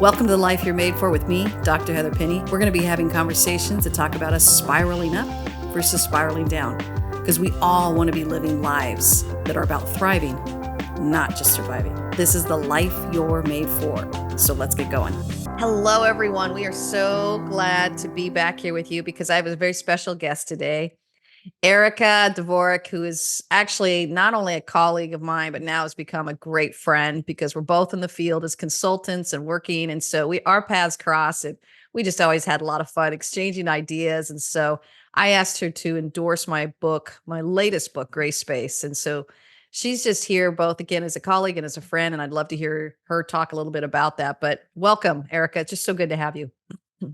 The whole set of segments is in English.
Welcome to the Life You're Made For with me, Dr. Heather Penny. We're going to be having conversations that talk about us spiraling up versus spiraling down, because we all want to be living lives that are about thriving, not just surviving. This is the life you're made for. So let's get going. Hello, everyone. We are so glad to be back here with you because I have a very special guest today. Erica Dvorak, who is actually not only a colleague of mine, but now has become a great friend because we're both in the field as consultants and working. And so our paths cross, and we just always had a lot of fun exchanging ideas. And so I asked her to endorse my book, my latest book, Gray Space. And so she's just here both again as a colleague and as a friend. And I'd love to hear her talk a little bit about that. But welcome, Erica. It's just so good to have you.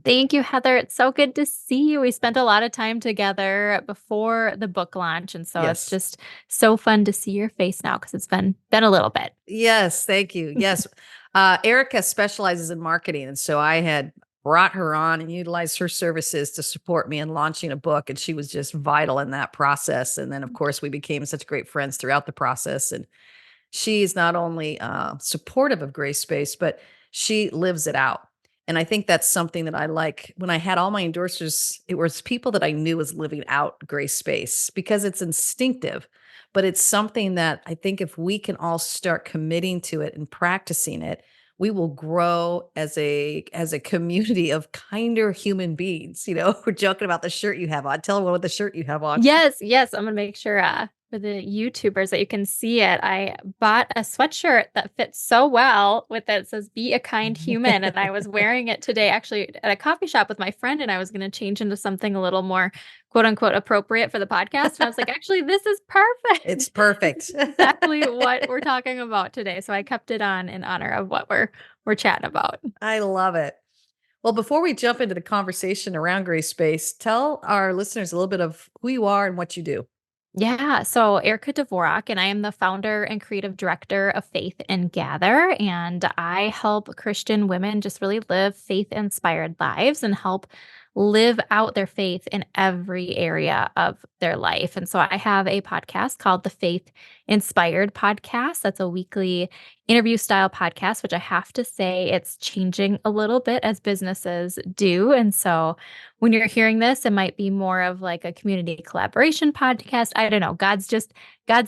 Thank you, Heather. It's so good to see you. We spent a lot of time together before the book launch, and so it's Yes. just so fun to see your face now because it's been a little bit. Yes, thank you. Yes. Erica specializes in marketing. And so I had brought her on and utilized her services to support me in launching a book. And she was just vital in that process. And then, of course, we became such great friends throughout the process. And she is not only supportive of Gray Space, but she lives it out. And I think that's something that I like. When I had all my endorsers, it was people that I knew was living out Gray Space because it's instinctive, but it's something that I think if we can all start committing to it and practicing it, we will grow as a community of kinder human beings. You know, we're joking about the shirt you have on. Tell them what the shirt you have on. Yes, yes. I'm gonna make sure for the YouTubers that you can see it. I bought a sweatshirt that fits so well with it. It says "Be a kind human," and I was wearing it today, actually, at a coffee shop with my friend, and I was going to change into something a little more "quote unquote" appropriate for the podcast. And I was like, actually, this is perfect. It's This perfect. is exactly what we're talking about today. So I kept it on in honor of what we're chatting about. I love it. Well, before we jump into the conversation around Gray Space, tell our listeners a little bit of who you are and what you do. Yeah, so Erica Dvorak, and I am the founder and creative director of Faith and Gather. And I help Christian women just really live faith inspired lives and help live out their faith in every area of their life. And so I have a podcast called the Faith Inspired Podcast. That's a weekly interview style podcast, which I have to say it's changing a little bit as businesses do. And so when you're hearing this, it might be more of like a community collaboration podcast. I don't know. God's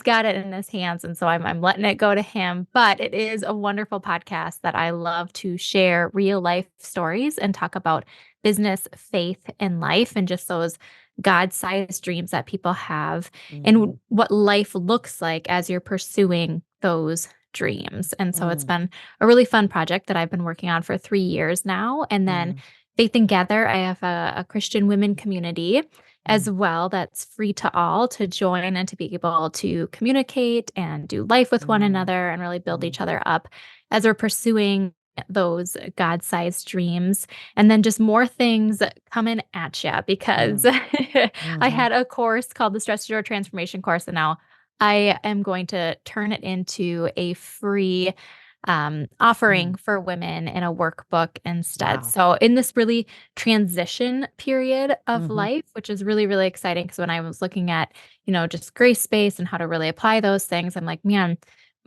got it in his hands. And so I'm letting it go to him. But it is a wonderful podcast that I love to share real life stories and talk about business, faith, and life, and just those God-sized dreams that people have and Mhm. what life looks like as you're pursuing those dreams. And so it's Mm, been a really fun project that I've been working on for 3 years now. And then mm, Faith and Gather, I have a Christian women community as mm, well that's free to all to join and to be able to communicate and do life with one mm, another and really build mm, each other up as we're pursuing those God-sized dreams. And then just more things coming at you because mm, I mhm, had a course called the Stress to Joy Transformation course, and now I am going to turn it into a free offering mm. for women in a workbook instead. Wow. So in this really transition period of Mhm, life, which is really, really exciting. Because when I was looking at, just grace space and how to really apply those things, I'm like, man,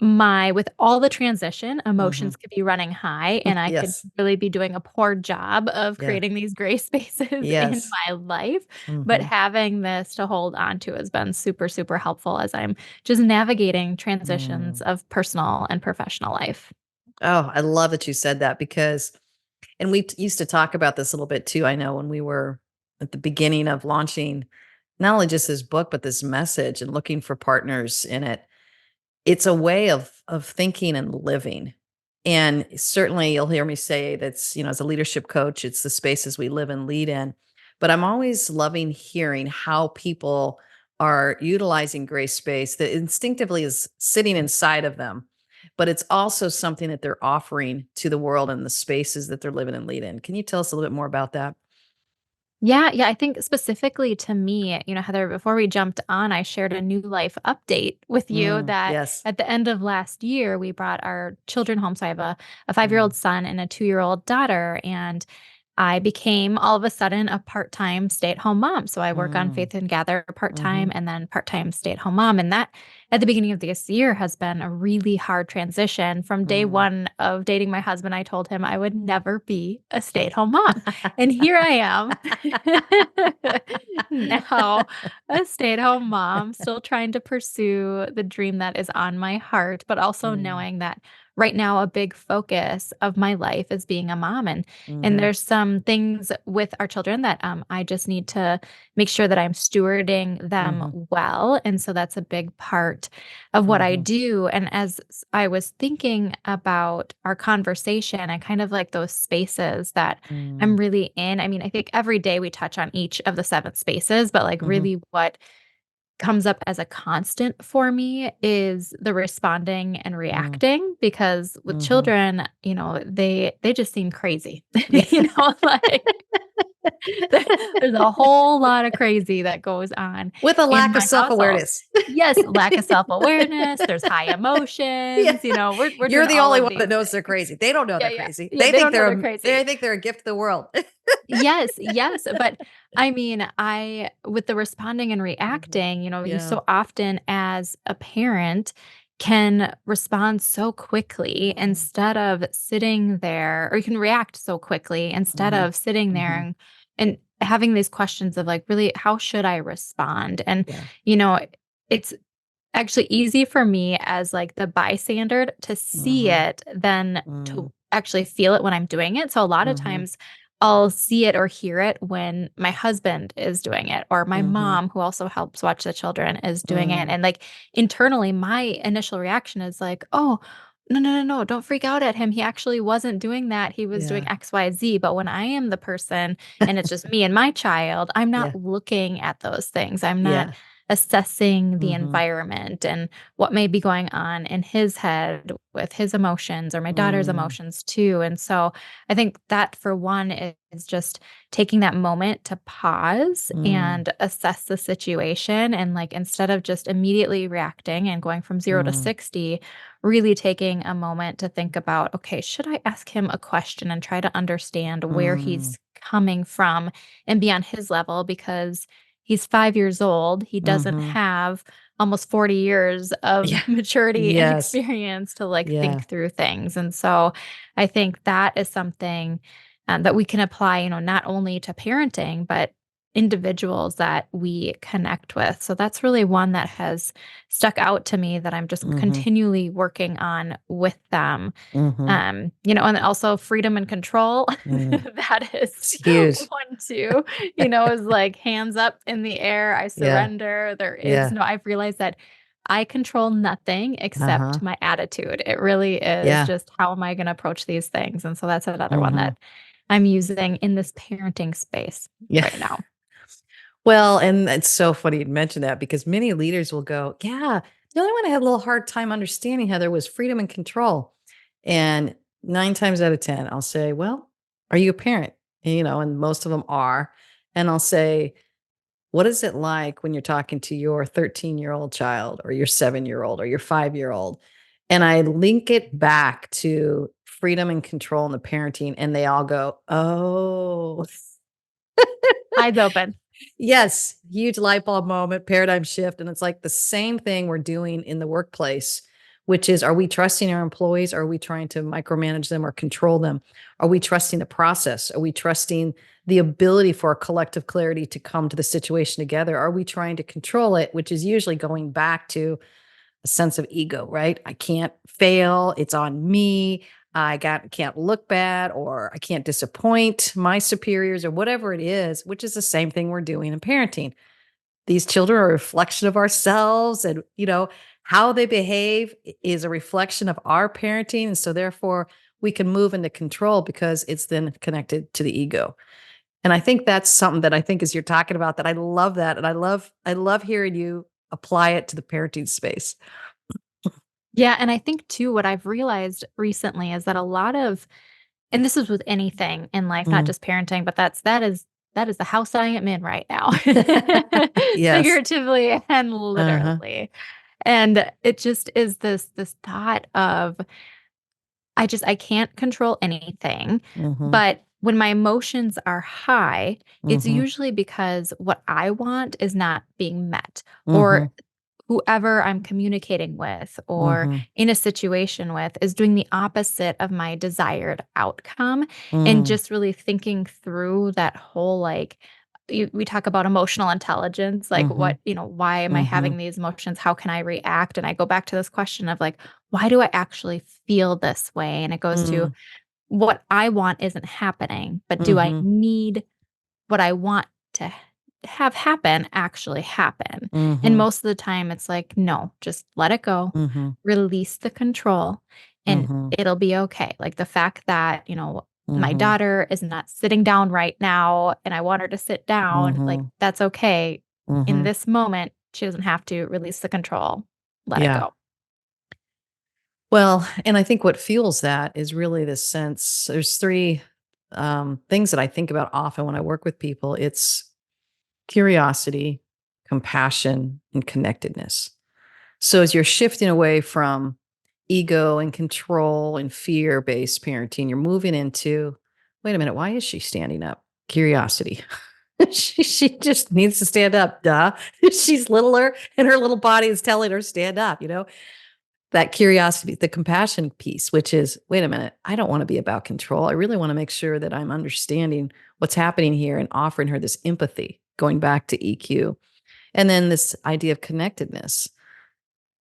with all the transition, mhm. emotions could be running high, and I could Yes. really be doing a poor job of Yeah. creating these gray spaces in Yes. my life. But Mhm, having this to hold on to has been super, super helpful as I'm just navigating transitions mm. of personal and professional life. Oh, I love that you said that because and we used to talk about this a little bit too, I know when we were at the beginning of launching not only just this book, but this message and looking for partners in it. It's a way of thinking and living. And certainly you'll hear me say that's, as a leadership coach, it's the spaces we live and lead in. But I'm always loving hearing how people are utilizing gray space that instinctively is sitting inside of them. But it's also something that they're offering to the world and the spaces that they're living and lead in. Can you tell us a little bit more about that? Yeah, yeah. I think specifically to me, Heather, before we jumped on, I shared a new life update with you that Yes. at the end of last year, we brought our children home. So I have a 5-year-old Mm, son and a 2-year-old daughter. And I became all of a sudden a part-time stay-at-home mom. So I work on Mm. Faith and Gather Mhm. part-time and then part-time stay-at-home mom. And that at the beginning of this year has been a really hard transition. From day Mm. one of dating my husband, I told him I would never be a stay-at-home mom. And here I am now, a stay-at-home mom, still trying to pursue the dream that is on my heart, but also Mm. knowing that right now a big focus of my life is being a mom. And Mhm. there's some things with our children that I just need to make sure that I'm stewarding them Mhm. well. And so that's a big part of what I Mhm. do. And I was thinking about our conversation and kind of like those spaces that I'm Mm. really in. I mean, I think every day we touch on each of the seven spaces, but like Mhm. really what comes up as a constant for me is the responding and Mm. reacting because with Mhm. children, they just seem crazy. Yeah. Like there's a whole lot of crazy that goes on With a in lack of my household. self-awareness. Yes, lack of self-awareness, there's high Yeah. emotions, we're You're doing the all only of one that these knows they're things. crazy. They don't know Yeah, they're yeah. crazy. Yeah, they don't know they're crazy. They think they're a gift to the world. Yes, yes, but I mean, I with the responding and Mhm. reacting, you Yeah. so often as a parent can respond so quickly Mm. instead of sitting there, or you can react so quickly instead Mhm. of sitting there Mhm. and having these questions of like, really, how should I respond? And, Yeah. you know, it's actually easy for me as, like, the bystander to see Mhm. it than Mm. to actually feel it when I'm doing it, so a lot of Mhm. times, I'll see it or hear it when my husband is doing it or my Mhm. mom, who also helps watch the children, is doing it, Mm. and, like, internally, my initial reaction is like, "Oh, no, no, no, no, don't freak out at him, he actually wasn't doing that, he was doing Yeah. X, Y, Z," but when I am the person and it's just me and my child, I'm not Yeah. looking at those things, I'm not Yeah. assessing the Mhm. environment and what may be going on in his head with his emotions or my daughter's Mm. emotions too. And so I think that for one is just taking that moment to pause Mm. and assess the situation. And like instead of just immediately reacting and going from 0 to Mm. 60, really taking a moment to think about, okay, should I ask him a question and try to understand where Mm. he's coming from and be on his level because he's 5 years old. He doesn't Mhm. have almost 40 years of Yeah. maturity and Yes. experience to, like, Yeah. think through things, and so I think that is something, that we can apply, not only to parenting, but individuals that we connect with. So that's really one that has stuck out to me that I'm just Mhm. continually working on with them. Mhm. And then also freedom and control. Mm. That is It's huge. one too, is like hands up in the air. I Yeah. surrender. There is Yeah. no, I've realized that I control nothing Uh-huh. except my attitude. It really is Yeah. just how am I going to approach these things? And so that's another one Mhm. that I'm using in this parenting space Yeah. right now. Well, and it's so funny you mention that because many leaders will go, "Yeah, the only one I had a little hard time understanding, Heather, was freedom and control." And 9 times out of 10, I'll say, "Well, are you a parent?" And most of them are. And I'll say, "What is it like when you're talking to your 13-year-old child or your 7-year-old or your 5-year-old?" And I link it back to freedom and control in the parenting, and they all go, "Oh." Eyes open. Yes, huge light bulb moment, paradigm shift, and it's like the same thing we're doing in the workplace, which is, are we trusting our employees? Are we trying to micromanage them or control them? Are we trusting the process? Are we trusting the ability for a collective clarity to come to the situation together? Are we trying to control it, which is usually going back to a sense of ego, right? I can't fail. It's on me. Can't look bad, or I can't disappoint my superiors, or whatever it is, which is the same thing we're doing in parenting. These children are a reflection of ourselves, and how they behave is a reflection of our parenting, and so therefore we can move into control because it's then connected to the ego. And I think that's something that I think, as you're talking about that, I love that, and I love hearing you apply it to the parenting space. Yeah, and I think too what I've realized recently is that a lot of and this is with anything in life, not Mm. just parenting, but that is the house I am in right now, Yes. figuratively and Uh-huh. literally. And it just is this thought of I can't control anything, Mhm. but when my emotions are high, it's Mhm. usually because what I want is not being met, or Mhm. whoever I'm communicating with or Mhm. in a situation with is doing the opposite of my desired outcome. And Mm. just really thinking through that whole, like, we talk about emotional intelligence, like what, Mhm. why am I having Mhm. these emotions? How can I react? And I go back to this question of like, why do I actually feel this way? And it goes to Mm. what I want isn't happening, but do I Mhm. need what I want to have happen actually happen? And Mhm. most of the time it's like, no, just let it go, Mhm. release the control, and Mhm. it'll be okay. Like the fact that, my Mhm. daughter is not sitting down right now and I want her to sit down, like Mhm. that's okay. In Mhm. this moment, she doesn't have to release the control. Let it Yeah. go. Well, and I think what fuels that is really this sense. There's three things that I think about often when I work with people. It's curiosity, compassion, and connectedness. So as you're shifting away from ego and control and fear-based parenting, you're moving into, wait a minute, why is she standing up? Curiosity. She just needs to stand up. Duh. She's littler and her little body is telling her stand up, that curiosity, the compassion piece, which is, wait a minute, I don't want to be about control. I really want to make sure that I'm understanding what's happening here and offering her this empathy, going back to EQ. And then this idea of connectedness.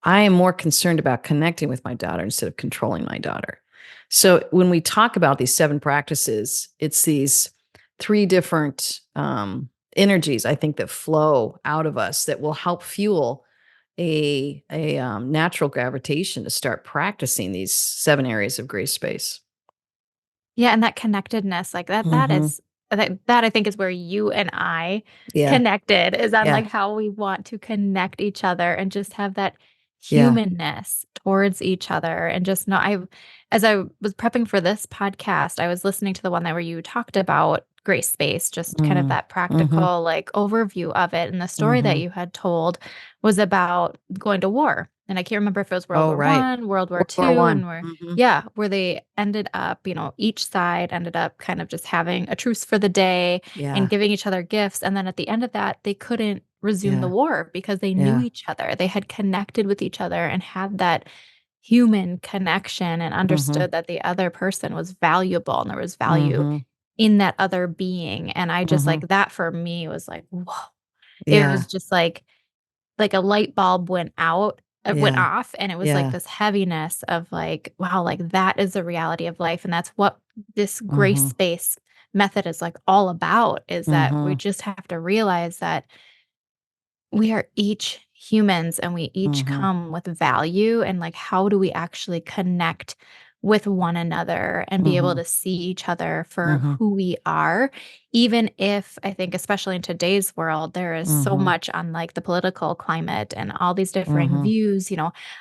I am more concerned about connecting with my daughter instead of controlling my daughter. So when we talk about these seven practices, it's these three different energies, I think, that flow out of us that will help fuel a natural gravitation to start practicing these seven areas of grace space. Yeah, and that connectedness, like, that Mm-hmm. is that I think is where you and I Yeah. connected, is on, Yeah. like, how we want to connect each other and just have that Yeah. humanness towards each other, and just know as I was prepping for this podcast, I was listening to the one that where you talked about grace space, just kind of Mm. that Mm-hmm. practical, like, overview of it, and the story that Mm-hmm. you had told was about going to war, and I can't remember if it was World Oh, War right. One, World War World War Two, One. and where Mm-hmm. yeah, where they ended up, each side ended up kind of just having a truce for the day and Yeah. giving each other gifts. And then at the end of that, they couldn't resume the Yeah. war because they knew Yeah. each other. They had connected with each other and had that human connection and Mm-hmm. understood that the other person was valuable and there was value Mm-hmm. in that other being. And I just Mm-hmm. like that for me was like, whoa. It was Yeah. just like a light bulb went Yeah. off, and it was like Yeah. this heaviness of like, wow, like that is the reality of life, and that's what this grace Mhm. space method is like all about, is that we Mhm. just have to realize that we are each humans and we each Mhm. come with value, and like how do we actually connect with one another and be able Mhm. to see each other for Mhm. who we are, even if I think especially in today's world there is so Mhm. much on like the political climate and all these differing Mhm. views.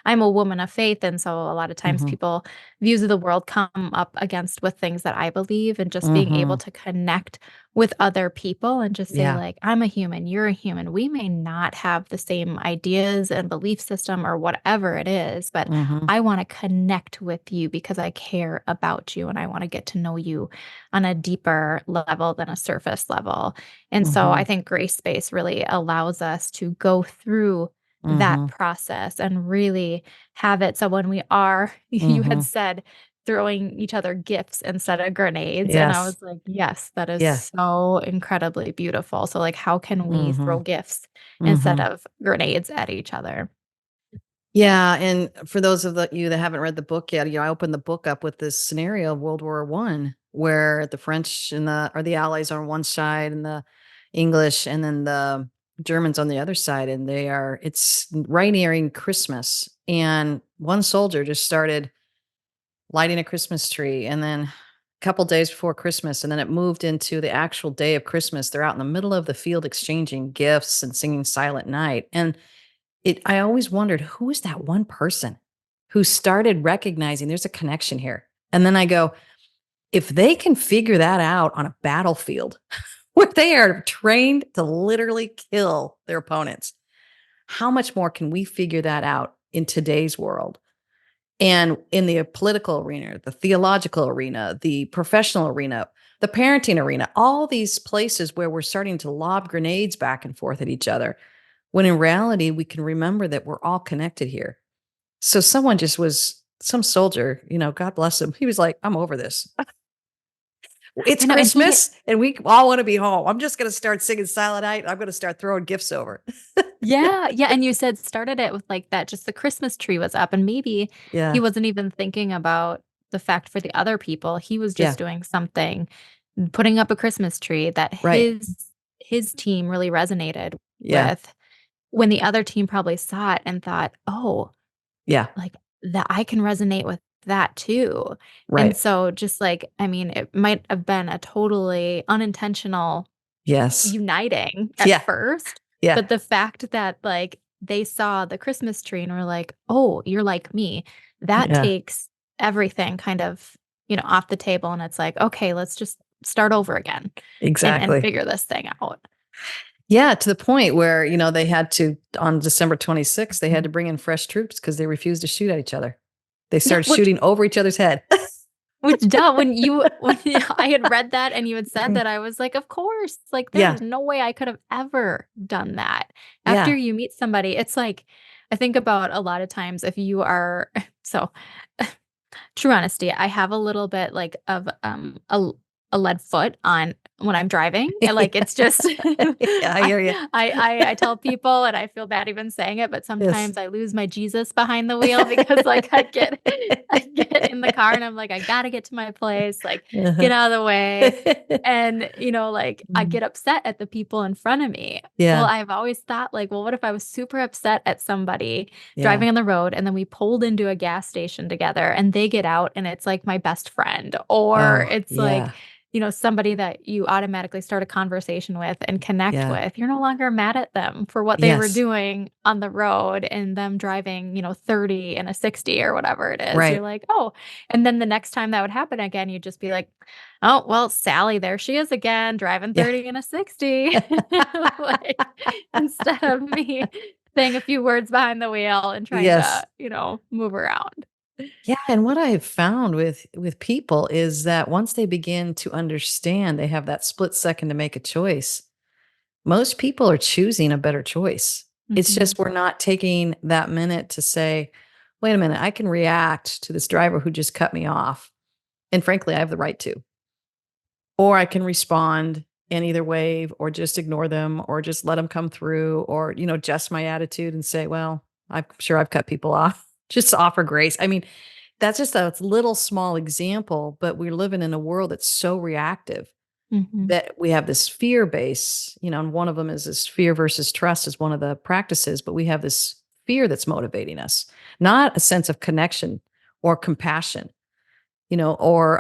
I'm a woman of faith, and so a lot of times Mhm. people views of the world come up against with things that I believe, and just being able Mhm. to connect with other people and just say Yeah. like, I'm a human, you're a human. We may not have the same ideas and belief system or whatever it is, but Mhm. I want to connect with you because I care about you and I want to get to know you on a deeper level than a surface level. And so I Mhm. think grace space really allows us to go through that Mhm. process and really have it so when we are, you had Mhm. said, throwing each other gifts instead of grenades, and I Yes. was like, "Yes, that is Yeah. so incredibly beautiful." So, like, how can we throw Mhm. gifts instead Mhm. of grenades at each other? Yeah, and for those of you that haven't read the book yet, I opened the book up with this scenario of World War One, where the French and the Allies are on one side, and the English, and then the Germans on the other side, and it's right nearing Christmas, and one soldier just started lighting a Christmas tree, and then a couple days before Christmas, and then it moved into the actual day of Christmas. They're out in the middle of the field exchanging gifts and singing Silent Night. And I always wondered, who is that one person who started recognizing there's a connection here? And then I go, if they can figure that out on a battlefield where they are trained to literally kill their opponents, how much more can we figure that out in today's world? And in the political arena, the theological arena, the professional arena, the parenting arena, all these places where we're starting to lob grenades back and forth at each other, when in reality, we can remember that we're all connected here. So someone just was some soldier, God bless him. He was like, I'm over this. It's I know, and he Christmas and we all want to be home. I'm just going to start singing Silent Night. I'm going to start throwing gifts over. Yeah, yeah, and you said started it with, like, that just the Christmas tree was up, and maybe he Yeah. wasn't even thinking about the fact for the other people, he was Yeah. just doing something, putting up a Christmas tree that Right. his team really resonated Yeah. with, when the other team probably saw it and thought, "Oh, Yeah. like, that I can resonate with that too." And Right. so just, like, I mean, it might have been a totally unintentional Yes. uniting at Yeah. first, Yeah. but the fact that, like, they saw the Christmas tree and were like, "Oh, you're like me," that Yeah. takes everything kind of, off the table, and it's like, "Okay, let's just start over again and Exactly. figure this thing out." Yeah, to the point where, they had to, on December 26th, they had to bring in fresh troops because they refused to shoot at each other. They Yeah, started shooting over each other's head. which duh, I had read that and you had said that, I was like, "Of course, like, there Yeah. is no way I could have ever done that." After Yeah. you meet somebody, it's like I think about a lot of times if you are so true honesty, I have a little bit, like, of, a lead foot on when I'm driving, and, like, it's just Yeah, I hear you. I tell people, and I feel bad even saying it, but Yes. sometimes I lose my Jesus behind the wheel because, like, I get in the car and I'm like, "I gotta get to my place, like, Uh-huh. get out of the way." And, like, I Mm. get upset at the people in front of me. Well, Yeah. I've always thought, like, well, what if I was super upset at somebody Yeah. driving on the road and then we pulled into a gas station together and they get out and it's like my best friend, or Oh, it's like, yeah. somebody that you automatically start a conversation with and connect Yeah. with. You're no longer mad at them for what they were Yes. doing on the road and them driving, 30 and a 60 or whatever it is. You're Right. like, "Oh." And then the next time that would happen again, you'd just be like, "Oh, well, Sally, there she is again, driving Yeah. 30 and a 60." Like, instead of me saying a few words behind the wheel and trying Yes. to, move around. Yeah, and what I've found with people is that once they begin to understand they have that split second to make a choice, most people are choosing a better choice. It's Mhm, just we're not taking that minute to say, "Wait a minute, I can react to this driver who just cut me off, and frankly, I have the right to." Or I can respond and either wave or just ignore them or just let them come through or, adjust my attitude and say, "Well, I'm sure I've cut people off." Just offer grace. I mean, that's just a little small example, but we're living in a world that's so reactive mhm, that we have this fear base, and one of them is this fear versus trust is one of the practices, but we have this fear that's motivating us, not a sense of connection or compassion, or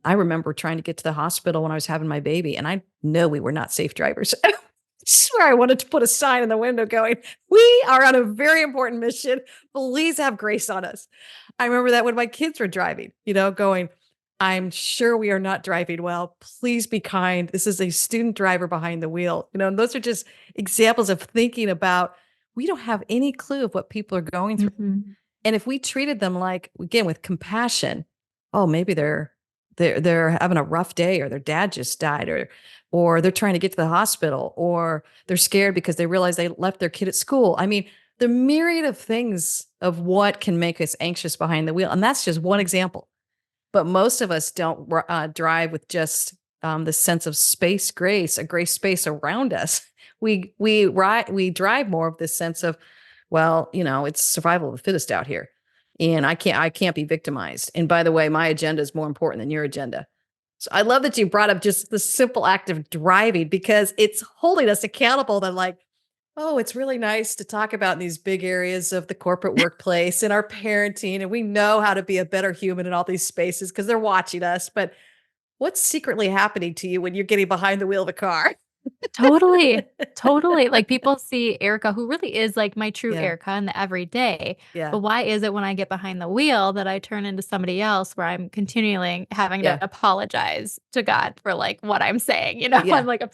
I remember trying to get to the hospital when I was having my baby, and I know we were not safe drivers. I swear I wanted to put a sign in the window going, "We are on a very important mission. Please have grace on us." I remember that when my kids were driving, going, "I'm sure we are not driving well. Please be kind. This is a student driver behind the wheel." And those are just examples of thinking about we don't have any clue of what people are going through. mhm, And if we treated them like, again, with compassion, oh, maybe they're having a rough day or their dad just died or they're trying to get to the hospital or they're scared because they realize they left their kid at school. I mean, the myriad of things of what can make us anxious behind the wheel. And that's just one example. But most of us don't drive with just the sense of space, grace, a grace space around us. We drive more of this sense of, well, it's survival of the fittest out here, and I can't be victimized. And by the way, my agenda is more important than your agenda. So I love that you brought up just the simple act of driving because it's holding us accountable. That like, oh, it's really nice to talk about in these big areas of the corporate workplace and our parenting, and we know how to be a better human in all these spaces because they're watching us. But what's secretly happening to you when you're getting behind the wheel of a car? Totally, totally, like, people see Erica, who really is, like, my true Yeah, Erica in the everyday, yeah, but why is it when I get behind the wheel that I turn into somebody else where I'm continually having to yeah, apologize to God for, like, what I'm saying, yeah, I'm like, I'm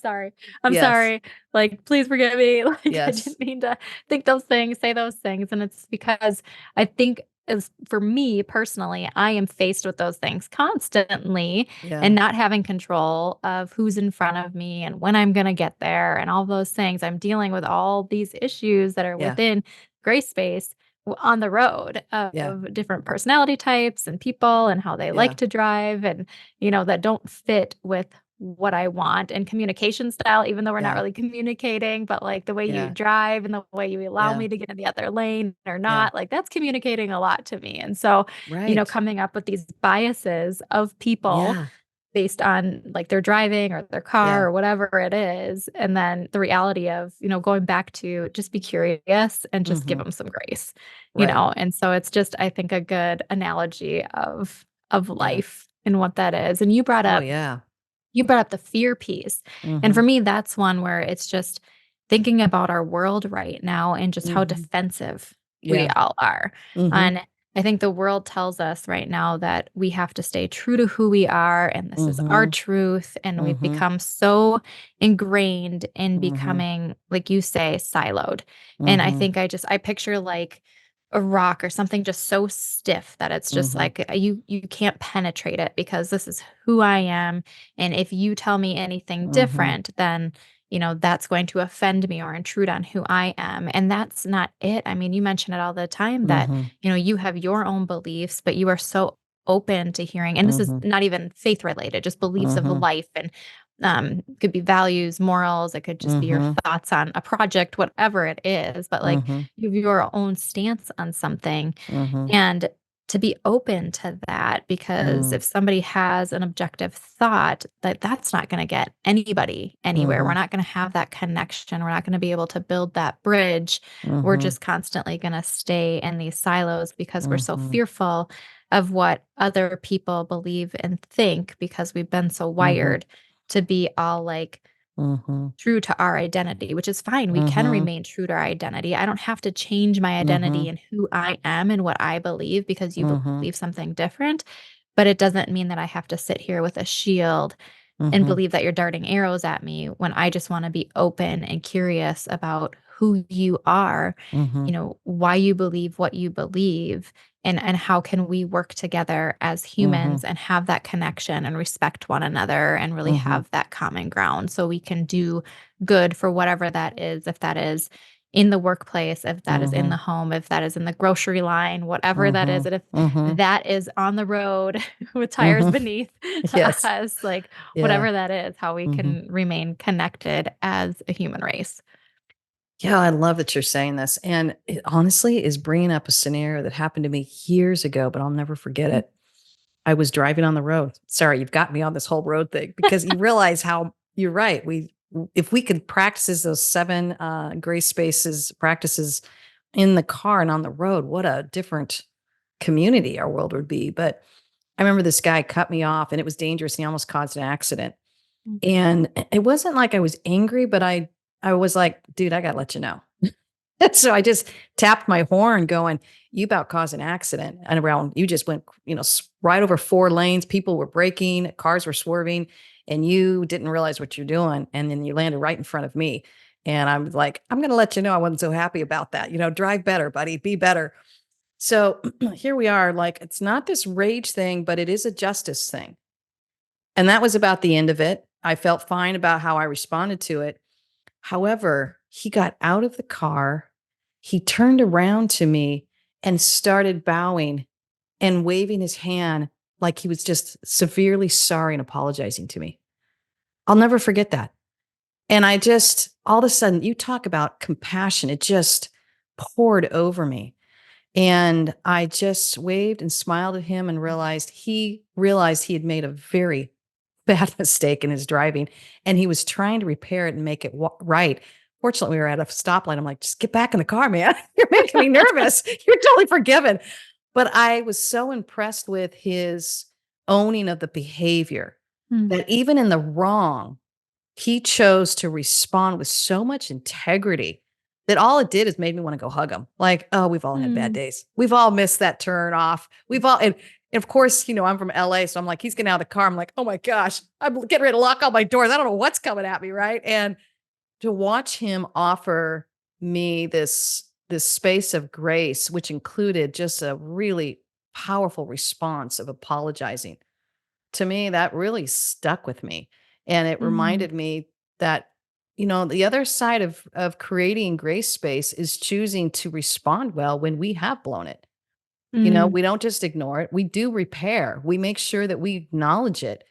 yes, sorry, like, please forgive me, like, I yes, didn't mean to think those things, say those things," and it's because I think as for me personally, I am faced with those things constantly and Yeah. not having control of who's in front of me and when I'm going to get there and all those things. I'm dealing with all these issues that are Yeah. within gray space on the road Yeah. of different personality types and people and how they like Yeah. to drive and, that don't fit with what I want and communication style, even though we're not Yeah. really communicating, but like the way you Yeah. drive and the way you allow Yeah. me to get in the other lane or Yeah. not, like that's communicating a lot to me. And so, Right. coming up with these biases of people Yeah. based on like their driving or their car Yeah. or whatever it is. And then the reality of, going back to just be curious and just give Mm-hmm. them some grace, Right. And so it's just, I think, a good analogy of Yeah. life and what that is. And Oh, yeah. you brought up the fear piece. And Mm-hmm. for me, that's one where it's just thinking about our world right now and just how Mm-hmm. defensive we Yeah. all are. Mm-hmm. And I think the world tells us right now that we have to stay true to who we are and this is our Mm-hmm. truth. And we've Mm-hmm. become so ingrained in Mm-hmm. becoming, like you say, siloed. And I Mm-hmm. think I picture like a rock or something just so stiff that it's just Mm-hmm. like you can't penetrate it because this is who I am, and if you tell me anything Mm-hmm. different, then, that's going to offend me or intrude on who I am. And that's not it. I mean, you mention it all the time that, Mm-hmm. you have your own beliefs, but you are so open to hearing, and this is Mm-hmm. not even faith related, just beliefs of Mm-hmm. life and could be values, morals, it could just be your Mm-hmm. thoughts on a project, whatever it is. But like Mm-hmm. you have your own stance on something. Mm-hmm. And to be open to that, because Mm-hmm. if somebody has an objective thought, that's not going to get anybody anywhere. Mm-hmm. We're not going to have that connection. We're not going to be able to build that bridge. We're Mm-hmm. just constantly going to stay in these silos because we're so Mm-hmm. fearful of what other people believe and think because we've been so Mm-hmm. wired to be all like Mm-hmm. true to our identity, which is fine. We can Mm-hmm. remain true to our identity. I don't have to change my Mm-hmm. identity and who I am and what I believe because you Mm-hmm. believe something different. But it doesn't mean that I have to sit here with a shield and Mm-hmm. believe that you're darting arrows at me when I just want to be open and curious about who you are, Mm-hmm. why you believe what you believe, and how can we work together as Mm-hmm. humans and have that connection and respect one another and really Mm-hmm. have that common ground so we can do good for whatever that is, if that is in the workplace, if that is in Mm-hmm. the home, if that is in the grocery line, whatever that is, Mm-hmm. and if Mm-hmm. that is on the road with tires Mm-hmm. beneath Yes. us, like Yeah. whatever that is, how we Mm-hmm. can remain connected as a human race. Yeah, I love that you're saying this. And it honestly is bringing up a scenario that happened to me years ago, but I'll never forget it. I was driving on the road. Sorry, you've got me on this whole road thing because you realize how you're right. If we could practice those 7 gray spaces practices in the car and on the road, what a different community our world would be. But I remember this guy cut me off and it was dangerous. He almost caused an accident. Mm. And it wasn't like I was angry, but I was like, dude, I gotta let you know. So I just tapped my horn going, you about caused an accident. And around, you just went, right over 4 lanes. People were braking, cars were swerving, and you didn't realize what you're doing. And then you landed right in front of me. And I'm like, I'm going to let you know I wasn't so happy about that. Drive better, buddy, be better. So here we are. Like, it's not this rage thing, but it is a justice thing. And that was about the end of it. I felt fine about how I responded to it. However, he got out of the car. He turned around to me and started bowing and waving his hand like he was just severely sorry and apologizing to me. I'll never forget that. And I just, all of a sudden, you talk about compassion, it just poured over me. And I just waved and smiled at him and realized he had made a very bad mistake in his driving and he was trying to repair it and make it right. Fortunately, we were at a stoplight. I'm like, just get back in the car, man. You're making me nervous. You're totally forgiven. But I was so impressed with his owning of the behavior Mm. that even in the wrong, he chose to respond with so much integrity that all it did is made me want to go hug him. Like, oh, we've all had bad Mm. days. We've all missed that turn off. And of course, I'm from LA. So I'm like, he's getting out of the car. I'm like, oh my gosh, I'm getting ready to lock all my doors. I don't know what's coming at me. Right. And to watch him offer me this this space of grace, which included just a really powerful response of apologizing. To me, that really stuck with me. And it Mhm. reminded me that, the other side of creating grace space is choosing to respond well when we have blown it. Mm. We don't just ignore it. We do repair. We make sure that we acknowledge it.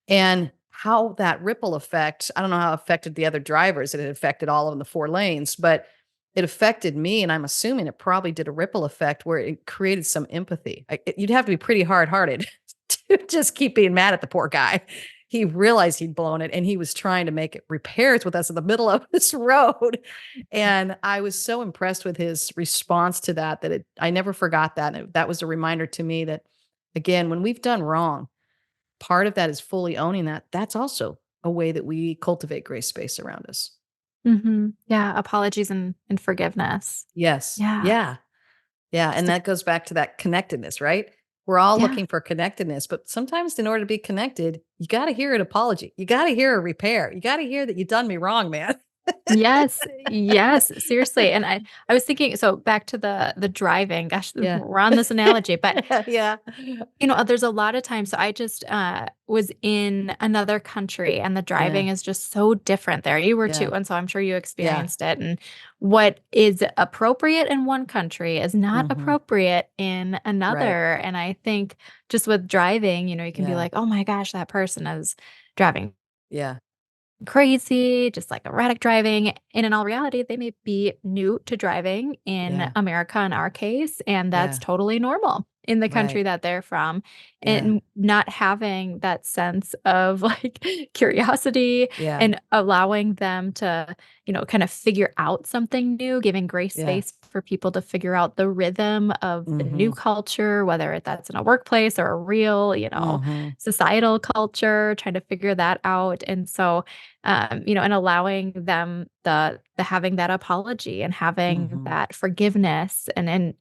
And how that ripple effect, I don't know how it affected the other drivers. It had affected all of them, the 4 lanes, but it affected me, and I'm assuming it probably did a ripple effect where it created some empathy. You'd have to be pretty hard-hearted to just keep being mad at the poor guy. He realized he'd blown it, and he was trying to make repairs with us in the middle of this road, and I was so impressed with his response to that, I never forgot that, and that was a reminder to me that, again, when we've done wrong, part of that is fully owning that. That's also a way that we cultivate grace space around us. Mhm. Yeah, apologies and forgiveness. Yes. Yeah. Yeah. Yeah. And Just a that goes back to that connectedness, right? We're all yeah. looking for connectedness, but sometimes in order to be connected, you got to hear an apology. You got to hear a repair. You got to hear that you done me wrong, man. Yes, yes, seriously, and I was thinking so back to the driving, gosh, Yeah. we're on this analogy, but Yeah. there's a lot of times so I just, was in another country, and the Yeah. driving is just so different there. You were too, Yeah. and so I'm sure you Yeah. experienced it, and what is appropriate in one country is not Mhm. appropriate in Right. another, and I think just with driving, you can be Yeah. like, "Oh my gosh, that person is driving Yeah. crazy, just like erratic driving." And in all reality, they may be new to driving in Yeah. America in our case, and that's Yeah. totally normal in the country Right. that they're from. Yeah. And not having that sense of like curiosity Yeah. and allowing them to, kind of figure out something new, giving grace Yeah. space for people to figure out the rhythm of the new Mhm. culture, whether that's in a workplace or a real, Mhm. societal culture, trying to figure that out. And so and allowing them the having that apology and having Mhm. that forgiveness and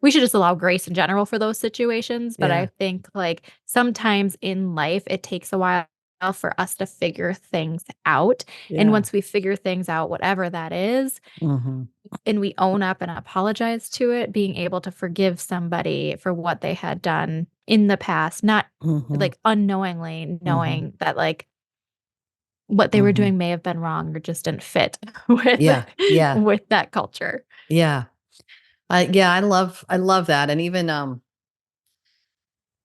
we should just allow grace in general for those situations. But I Yeah. think like sometimes in life it takes a while for us to figure things out. And Yeah. once we figure things out, whatever that is, Mhm. and we own up and apologize to it, being able to forgive somebody for what they had done in the past, not Mhm. like unknowingly Mhm. knowing that like what they were Mhm. doing may have been wrong or just didn't fit with Yeah, yeah, with that culture. yeah. Yeah, I love that, and even,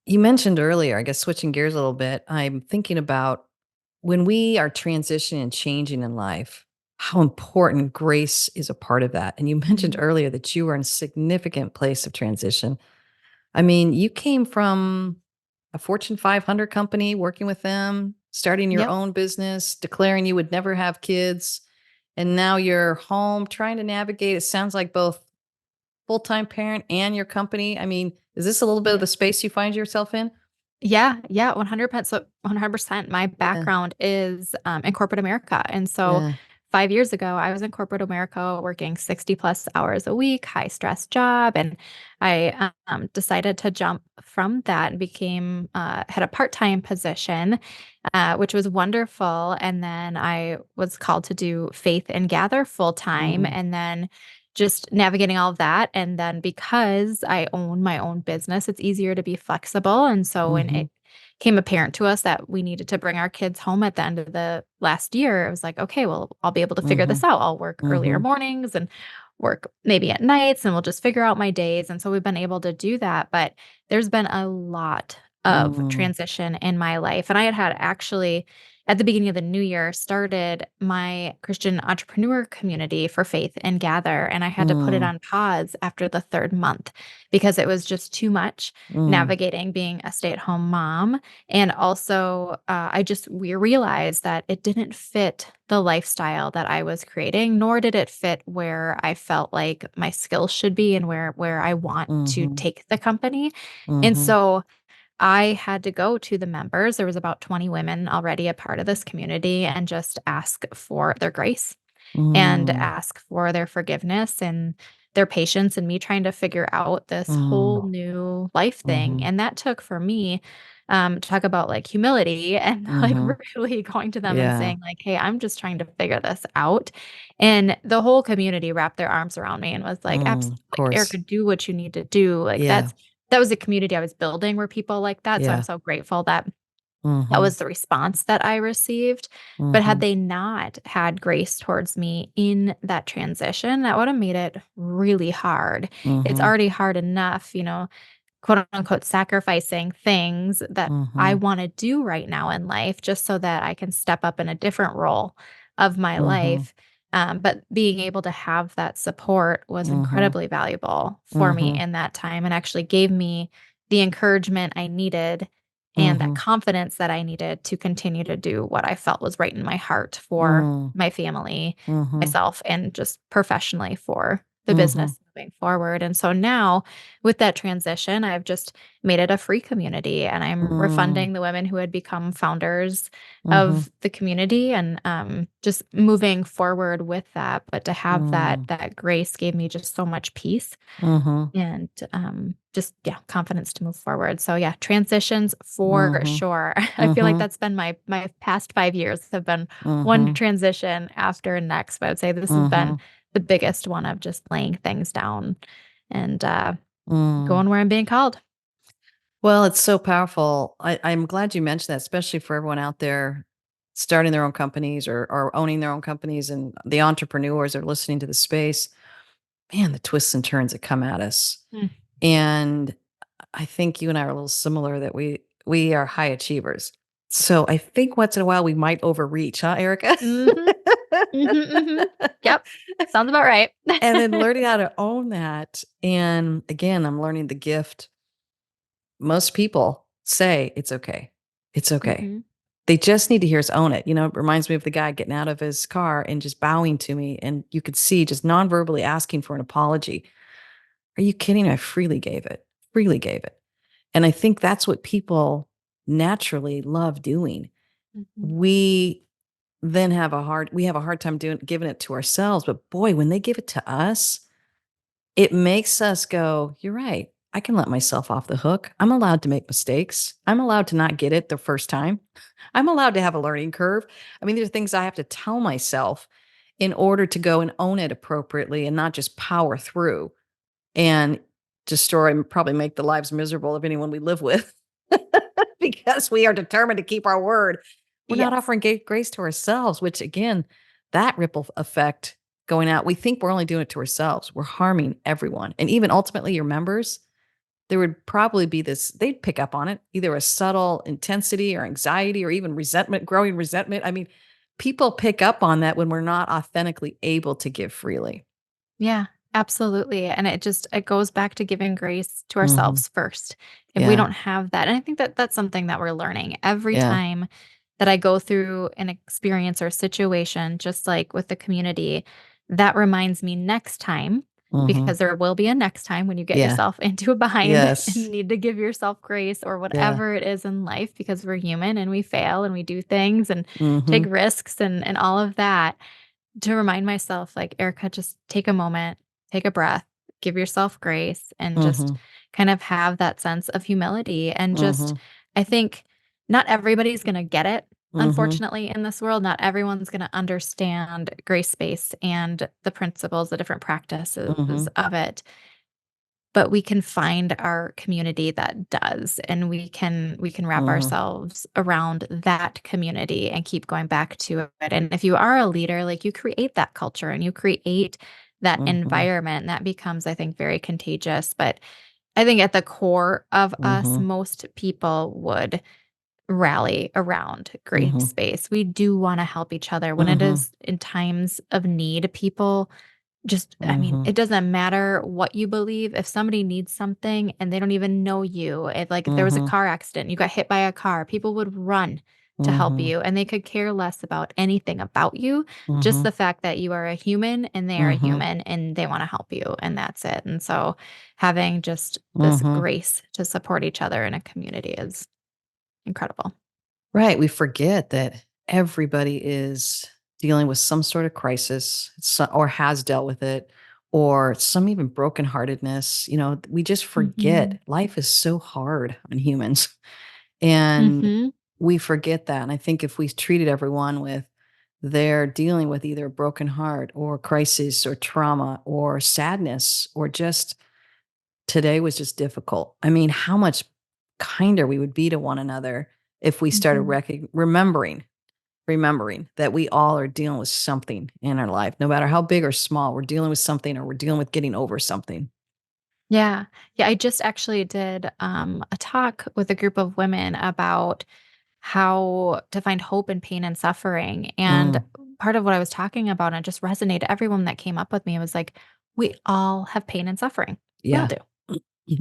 you mentioned earlier, I guess switching gears a little bit, I'm thinking about when we are transitioning and changing in life, how important grace is a part of that, and you mentioned Mhm. earlier that you were in a significant place of transition. I mean, you came from a Fortune 500 company, working with them, starting your Yep. own business, declaring you would never have kids, and now you're home trying to navigate, it sounds like both full-time parent and your company. I mean, is this a little bit of Yeah. the space you find yourself in? Yeah, yeah, 100%. So 100%. My Yeah, background is in corporate America. And so yeah. 5 years ago, I was in corporate America working 60 plus hours a week, high stress job. And I decided to jump from that and had a part time position, which was wonderful. And then I was called to do Faith and Gather full time. Mhm, And then just navigating all of that. And then because I own my own business, it's easier to be flexible. And so when mhm, it came apparent to us that we needed to bring our kids home at the end of the last year, it was like, okay, well, I'll be able to figure this mhm, out. I'll work earlier mhm. mornings and work maybe at nights, and we'll just figure out my days. And so we've been able to do that. But there's been a lot of Mm, transition in my life. And I had actually at the beginning of the new year started my Christian entrepreneur community for Faith and Gather, and I had to put it mm, on pause after the 3rd month because it was just too much mm, navigating being a stay-at-home mom. And also, we realized that it didn't fit the lifestyle that I was creating, nor did it fit where I felt like my skills should be and where I want to mhm, take the company. And mhm, so I had to go to the members. There was about 20 women already a part of this community and just ask for their grace and mm, ask for their forgiveness and their patience and me trying to figure out this whole mm, new life thing. mhm, And that took for me talk about like humility and like Mhm. really going to them and Yeah. saying like, "Hey, I'm just trying to figure this out." And the whole community wrapped their arms around me and was like, "Absolutely, Of course. Erica, do what you need to do." Like Yeah. that was a community I was building where people like that. So I'm Yeah. so grateful that that Mhm. was the response that I received. But had Mhm. they not had grace towards me in that transition, that would have made it really hard. It's Mhm. already hard enough, quote unquote, sacrificing things that I Mhm. want to do right now in life just so that I can step up in a different role of my Mhm. life. But being able to have that support was Mhm. incredibly valuable for me Mhm. in that time and actually gave me the encouragement I needed and that Mhm. confidence that I needed to continue to do what I felt was right in my heart for Mm. my family, Mhm. myself, and just professionally for the Mhm. business moving forward. And so now with that transition, I've just made it a free community and I'm Mm. refunding the women who had become founders Mhm. of the community and just moving forward with that. But to have that Mm. that grace gave me just so much peace Mhm. and just yeah, confidence to move forward. So yeah, transitions for Mhm. sure. I feel like Mhm. that's been my past 5 years have been one Mhm. transition after next. But I would say this has been Mhm. the biggest one of just laying things down and Mm. going where I'm being called. Well, it's so powerful. I'm glad you mentioned that, especially for everyone out there starting their own companies or owning their own companies and the entrepreneurs that are listening to the space. Man, the twists and turns that come at us. Mm. And I think you and I are a little similar that we are high achievers. So I think once in a while we might overreach, huh, Erica? Mhm. Mhm, mhm. Yep. Sounds about right. And then learning how to own that. And again, I'm learning the gift. Most people say it's okay. It's okay. Mhm. They just need to hear us own it. It reminds me of the guy getting out of his car and just bowing to me. And you could see just non-verbally asking for an apology. Are you kidding me? I freely gave it. And I think that's what people naturally love doing. Mhm. We then have a hard time doing giving it to ourselves. But boy, when they give it to us, it makes us go, you're right. I can let myself off the hook. I'm allowed to make mistakes. I'm allowed to not get it the first time. I'm allowed to have a learning curve. I mean, there's things I have to tell myself in order to go and own it appropriately and not just power through and destroy and probably make the lives miserable of anyone we live with because we are determined to keep our word. We're not Yes. offering grace to ourselves, which again, that ripple effect going out, we think we're only doing it to ourselves. We're harming everyone. And even ultimately your members, there would probably be they'd pick up on it, either a subtle intensity or anxiety or even resentment, growing resentment. I mean, people pick up on that when we're not authentically able to give freely. Yeah, absolutely. And it goes back to giving grace to Mhm. ourselves first. If we Yeah. don't have that, and I think that that's something that we're learning every Yeah. time that I go through an experience or situation, just like with the community, that reminds me next time, Mhm. because there will be a next time when you get Yeah. yourself into a bind and Yes. need to give yourself grace or Yeah. whatever it is in life because we're human and we fail and we do things and take Mhm. risks and all of that to remind myself, like, Erica, just take a moment, take a breath, give yourself grace, and just Mhm. kind of have that sense of humility. And just, Mhm. I think not everybody's going to get it. Mhm. Unfortunately, in this world, not everyone's going to understand grace space and the principles, the different practices Mhm. of it. But we can find our community that does, and we can wrap Mhm. ourselves around that community and keep going back to it. And if you are a leader, like, you create that culture and you create that Mhm. environment, and that becomes, I think, very contagious. But I think at the core of us, Mhm. most people would rally around grace Mhm. space. We do wanna help each other when it Mhm. is in times of need. People just, I mean, Mhm. it doesn't matter what you believe. If somebody needs something and they don't even know you, like if there was a Mhm. car accident, you got hit by a car, people would run to help Mhm. you and they could care less about anything about you. Just Mhm. the fact that you are a human and they are a Mhm. human and they want to help you. And that's it. And so having just this Mhm. grace to support each other in a community is incredible. Right, we forget that everybody is dealing with some sort of crisis, or has dealt with it, or some even brokenheartedness. We just Mhm. forget life is so hard on humans. And Mhm. we forget that. And I think if we treated everyone with they're dealing with either a broken heart or crisis or trauma or sadness or just today was just difficult. I mean, how much kinder we would be to one another if we started Mhm. remembering that we all are dealing with something in our life, no matter how big or small. We're dealing with something or we're dealing with getting over something. Yeah. Yeah, I just actually did, a talk with a group of women about how to find hope in pain and suffering, and Mm, part of what I was talking about, and it just resonated, everyone that came up with me was like, "We all have pain and suffering. We all yeah. do."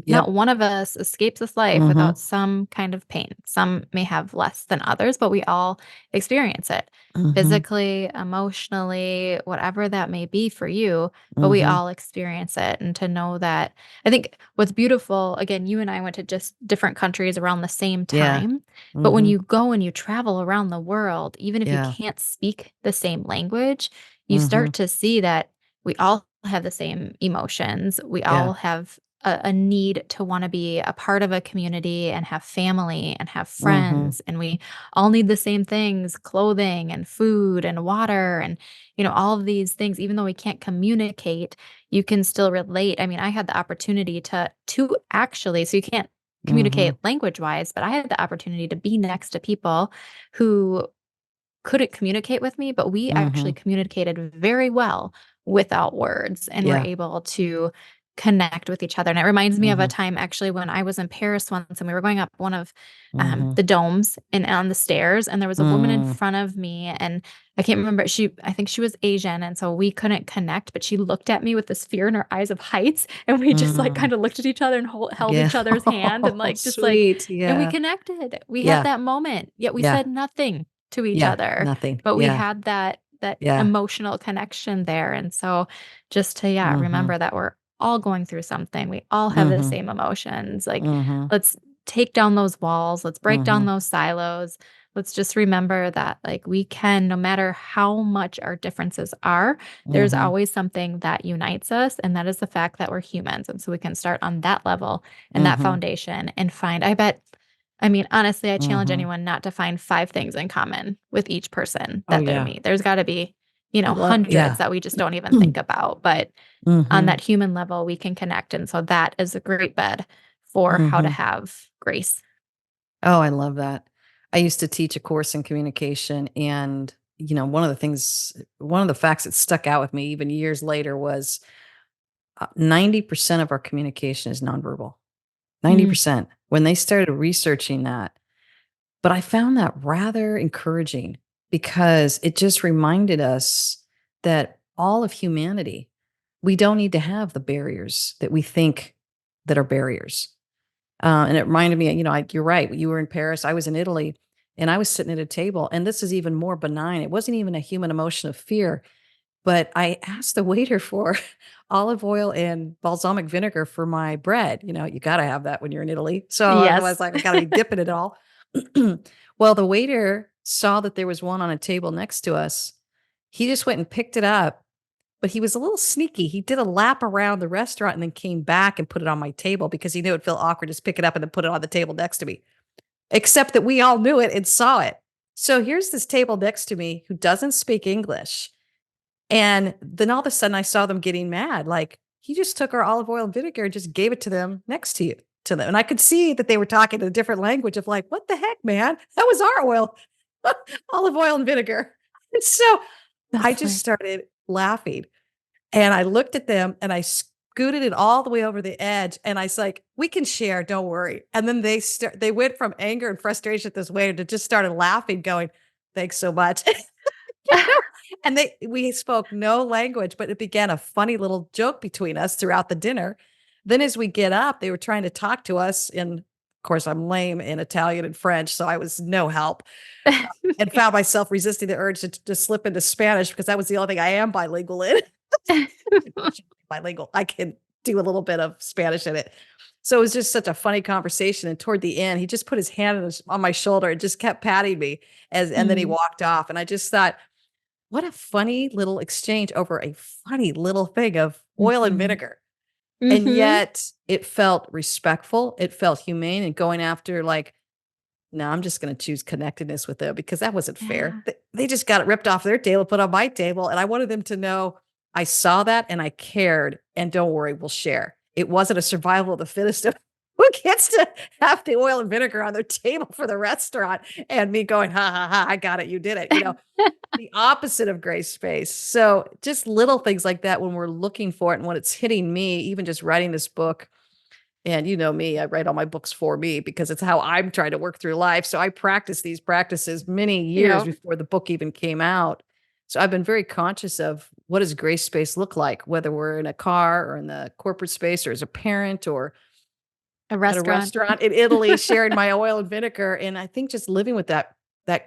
Not Yep. one of us escapes this life without Mhm. some kind of pain. Some may have less than others, but we all experience it Mhm. physically, emotionally, whatever that may be for you, but we Mhm. all experience it. And to know that, I think what's beautiful, again, you and I went to just different countries around the same Yeah. time. But when Mhm. you go and you travel around the world, even if you Yeah. can't speak the same language, you Mhm. start to see that we all have the same emotions. We Yeah. all have a need to want to be a part of a community and have family and have Mhm. friends, and we all need the same things, clothing and food and water, and all of these things. Even though we can't communicate, you can still relate. I mean, I had the opportunity to actually, so you can't communicate Mhm. language wise, but I had the opportunity to be next to people who couldn't communicate with me, but we actually Mhm. communicated very well without words and were Yeah. able to connect with each other. And it reminds me of a Mhm. time actually when I was in Paris once, and we were going up one of Mhm. the domes and on the stairs, and there was a woman in Mm. front of me, and I can't remember, I think she was Asian, and so we couldn't connect, but she looked at me with this fear in her eyes of heights, and we just like Mm. kind of looked at each other and held Yeah. each other's hand, and Oh, like just like, sweet. and we Yeah. connected. We had Yeah. that moment, yet we Yeah. said nothing to each Yeah. other, Nothing. but we Yeah. had that Yeah. emotional connection there. And so just to, yeah, Mhm. remember that we're all going through something. We all have the Mhm. same emotions. Like, Mhm. let's take down those walls, let's break down Mhm. those silos. Let's just remember that, like, we can, no matter how much our differences are, there's Mhm. always something that unites us, and that is the fact that we're humans. And so we can start on that level and that Mhm. foundation and find, I mean, honestly, I challenge Mhm. anyone not to find 5 things in common with each person Oh, that they yeah. meet. There's gotta be, What? hundreds Yeah. that we just don't even think about, but on Mhm. that human level, we can connect, and so that is a great bed for how to Mhm. have grace. Oh, I love that. I used to teach a course in communication, and, one of the facts that stuck out with me even years later was 90% of our communication is nonverbal. Mm, 90%. When they started researching that, but I found that rather encouraging because it just reminded us that all of humanity, we don't need to have the barriers that we think that are barriers. And it reminded me, you're right. You were in Paris, I was in Italy, and I was sitting at a table, and this is even more benign. It wasn't even a human emotion of fear, but I asked the waiter for olive oil and balsamic vinegar for my bread. You got to have that when you're in Italy. So I yes. was like, I got to be dipping it all. Well, the waiter saw that there was one on a table next to us. He just went and picked it up, but he was a little sneaky. He did a lap around the restaurant and then came back and put it on my table because he knew it'd feel awkward to just pick it up and then put it on the table next to me. Except that we all knew it and saw it. So here's this table next to me who doesn't speak English. And then all of a sudden I saw them getting mad. Like, he just took our olive oil and vinegar and just gave it to them next to them. And I could see that they were talking in a different language of like, what the heck, man? That was our oil, olive oil and vinegar. And so I That's just funny. started laughing. And I looked at them and I scooted it all the way over the edge. And I was like, we can share, don't worry. And then they went from anger and frustration at this waiter to just started laughing, going, thanks so much. You know? And we spoke no language, but it began a funny little joke between us throughout the dinner. Then as we get up, they were trying to talk to us in, of course, I'm lame in Italian and French, so I was no help, and found myself resisting the urge to slip into Spanish because that was the only thing I am bilingual in. Bilingual. I can do a little bit of Spanish in it. So it was just such a funny conversation. And toward the end, he just put his hand on my shoulder and just kept patting me and then he Mm, walked off. And I just thought, what a funny little exchange over a funny little thing of oil and mhm, vinegar. And mhm. yet it felt respectful. It felt humane and going after like no, I'm just going to choose connectedness with them because that wasn't fair. Yeah. They just got it ripped off their table, put on my table. And I wanted them to know I saw that and I cared. And don't worry, we'll share. It wasn't a survival of the fittest of who gets to have the oil and vinegar on their table for the restaurant and me going, ha ha ha, I got it. You did it. The opposite of gray space. So just little things like that when we're looking for it and when it's hitting me, even just writing this book. And you know me, I write all my books for me because it's how I'm trying to work through life. So I practiced these practices many years Yep. before the book even came out. So I've been very conscious of what does gray space look like, whether we're in a car or in the corporate space or as a parent or A at a restaurant. restaurant in Italy sharing my oil and vinegar. And I think just living with that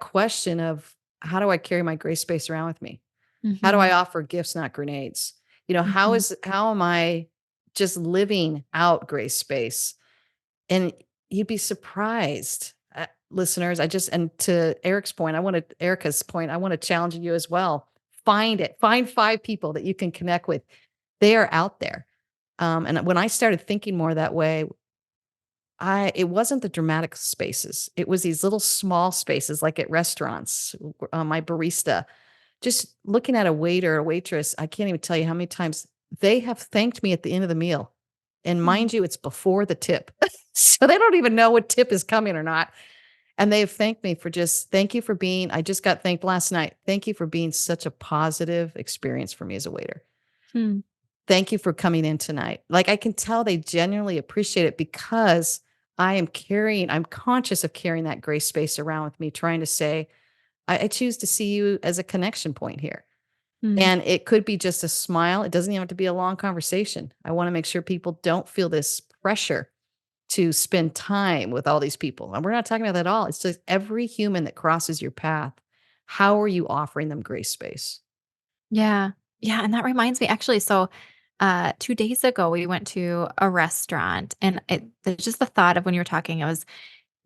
question of how do I carry my gray space around with me? How do I Mhm. offer gifts, not grenades? Mhm. How am I just living out gray space? And you'd be surprised, listeners. And to Erica's point, I want to challenge you as well. Find it. Find 5 people that you can connect with. They are out there. And when I started thinking more that way, it wasn't the dramatic spaces. It was these little small spaces, like at restaurants. My barista, just looking at a waiter or waitress, I can't even tell you how many times they have thanked me at the end of the meal. And Mm. mind you, it's before the tip. So they don't even know what tip is coming or not. And they've thanked me for thank you for being, I just got thanked last night. Thank you for being such a positive experience for me as a waiter. Hmm. Thank you for coming in tonight. Like I can tell they genuinely appreciate it because I'm conscious of carrying that gray space around with me, trying to say, I choose to see you as a connection point here. Hmm. And it could be just a smile. It doesn't even have to be a long conversation. I want to make sure people don't feel this pressure to spend time with all these people. And we're not talking about that at all. It's just every human that crosses your path. How are you offering them grace space? Yeah. Yeah, and that reminds me actually, so, 2 days ago, we went to a restaurant, and there's just the thought of when you were talking, it was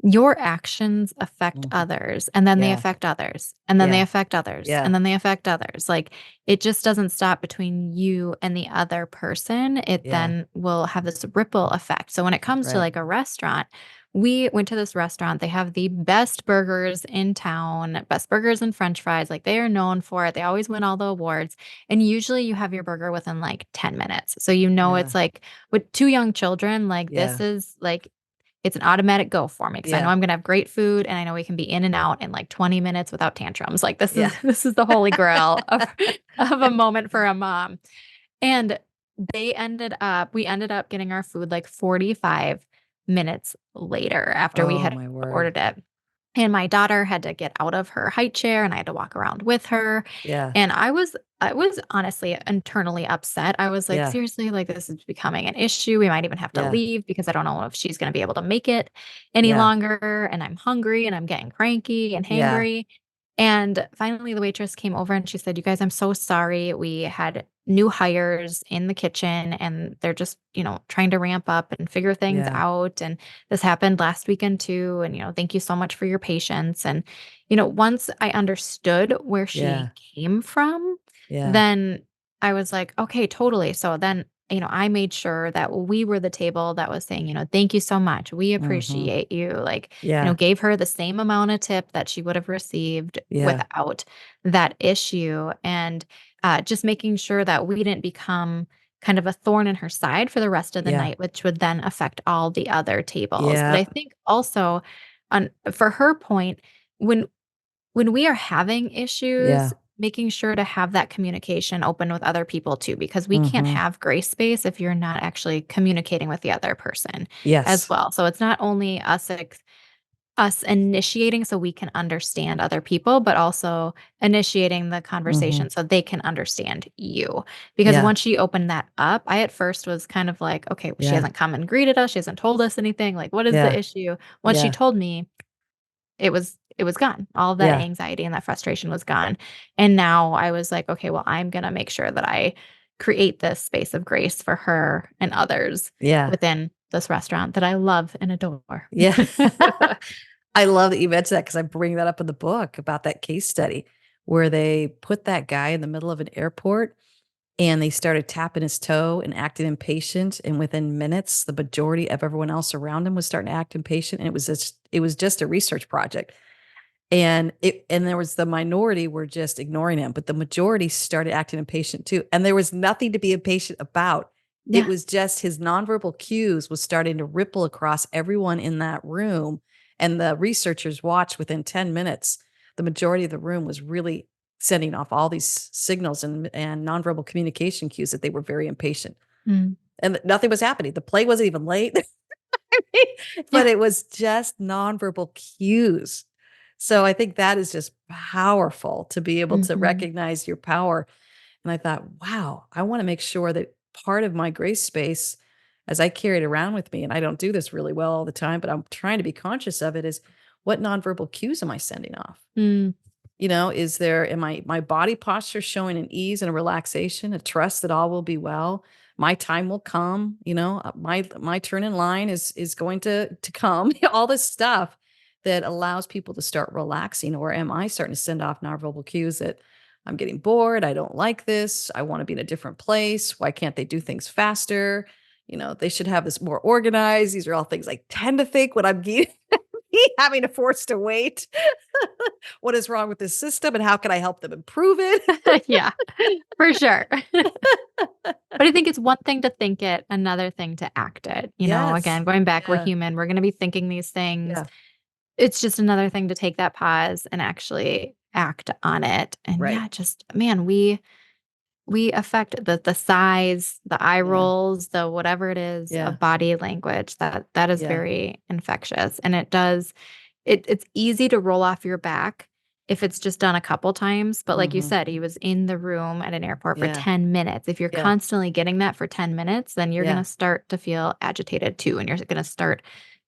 your actions affect Mhm. others, and then they Yeah. affect others, and then they Yeah. affect others, Yeah. and then they affect others. Like, it just doesn't stop between you and the other person. It Yeah. then will have this ripple effect. So when it comes to Right. like a restaurant, we went to this restaurant. They have the best burgers in town, best burgers and french fries. Like they are known for it. They always win all the awards. And usually you have your burger within like 10 minutes. So you know Yeah. it's like with 2 young children, like this Yeah. is like it's an automatic go for me because I know Yeah. I'm gonna have great food and I know we can be in and out in like 20 minutes without tantrums. Like this is Yeah. this is the holy grail of a moment for a mom. And we ended up getting our food like 45 minutes later after we Oh had my word. ordered it. And my daughter had to get out of her high chair and I had to walk around with her. Yeah. And I was honestly internally upset. I was like, Yeah. seriously, like this is becoming an issue. We might even have to Yeah. leave because I don't know if she's going to be able to make it any Yeah. longer. And I'm hungry and I'm getting cranky and Yeah. hangry. And finally, the waitress came over and she said, "You guys, I'm so sorry. We had new hires in the kitchen and they're just, trying to ramp up and figure things Yeah. out. And this happened last weekend too. And, thank you so much for your patience." And, once I understood where she Yeah. came from, Yeah. then I was like, okay, totally. So then, I made sure that we were the table that was saying, thank you so much. We Mhm. appreciate you. Like, Yeah. gave her the same amount of tip that she would have received Yeah. without that issue. And just making sure that we didn't become kind of a thorn in her side for the rest of the Yeah. night, which would then affect all the other tables. But I Yep. think also for her point, when we are having issues, Yeah. making sure to have that communication open with other people too, because we can't Mhm. have grace space if you're not actually communicating with the other person as Yes. well. So it's not only us initiating so we can understand other people, but also initiating the Mhm. conversation so they can understand you. Because Yeah. once she opened that up, I at first was kind of like, okay, she Yeah. hasn't come and greeted us. She hasn't told us anything. Like, what is the Yeah. issue? Once she Yeah. told me, it was gone. All of that Yeah. anxiety and that frustration was gone. And now I was like, okay, well, I'm gonna make sure that I create this space of grace for her and others Yeah. within this restaurant that I love and adore. Yeah. I love that you mentioned that because I bring that up in the book about that case study where they put that guy in the middle of an airport and they started tapping his toe and acting impatient. And within minutes, the majority of everyone else around him was starting to act impatient. And it was just a research project. And there was the minority were just ignoring him, but the majority started acting impatient too. And there was nothing to be impatient about. It Yeah. was just his nonverbal cues was starting to ripple across everyone in that room. And the researchers watched within 10 minutes, the majority of the room was really sending off all these signals and nonverbal communication cues that they were very impatient. Mm. And nothing was happening. The play wasn't even late. But Yeah. it was just nonverbal cues. So I think that is just powerful to be able to Mhm. recognize your power. And I thought, wow, I want to make sure that part of my grace space, as I carry it around with me, and I don't do this really well all the time, but I'm trying to be conscious of it, is what nonverbal cues am I sending off? Mm. Is there am I my body posture showing an ease and a relaxation, a trust that all will be well? My time will come, my turn in line is going to come. All this stuff that allows people to start relaxing, or am I starting to send off nonverbal cues that I'm getting bored, I don't like this, I want to be in a different place. Why can't they do things faster? They should have this more organized. These are all things I tend to think when I'm having to force to wait. What is wrong with this system and how can I help them improve it? Yeah, for sure. But I think it's one thing to think it, another thing to act it. Yes. Again, going back, we're Yeah. human. We're going to be thinking these things. Yeah. It's just another thing to take that pause and actually act on it. And Right. yeah, just man, we affect the size, the eye Yeah. rolls, the whatever it is Yeah. of body language that is Yeah. very infectious. And it's easy to roll off your back if it's just done a couple times, but like you Mhm. said, he was in the room at an airport for Yeah. 10 minutes. If you're Yeah. constantly getting that for 10 minutes, then you're going Yeah. to start to feel agitated too, and you're going to start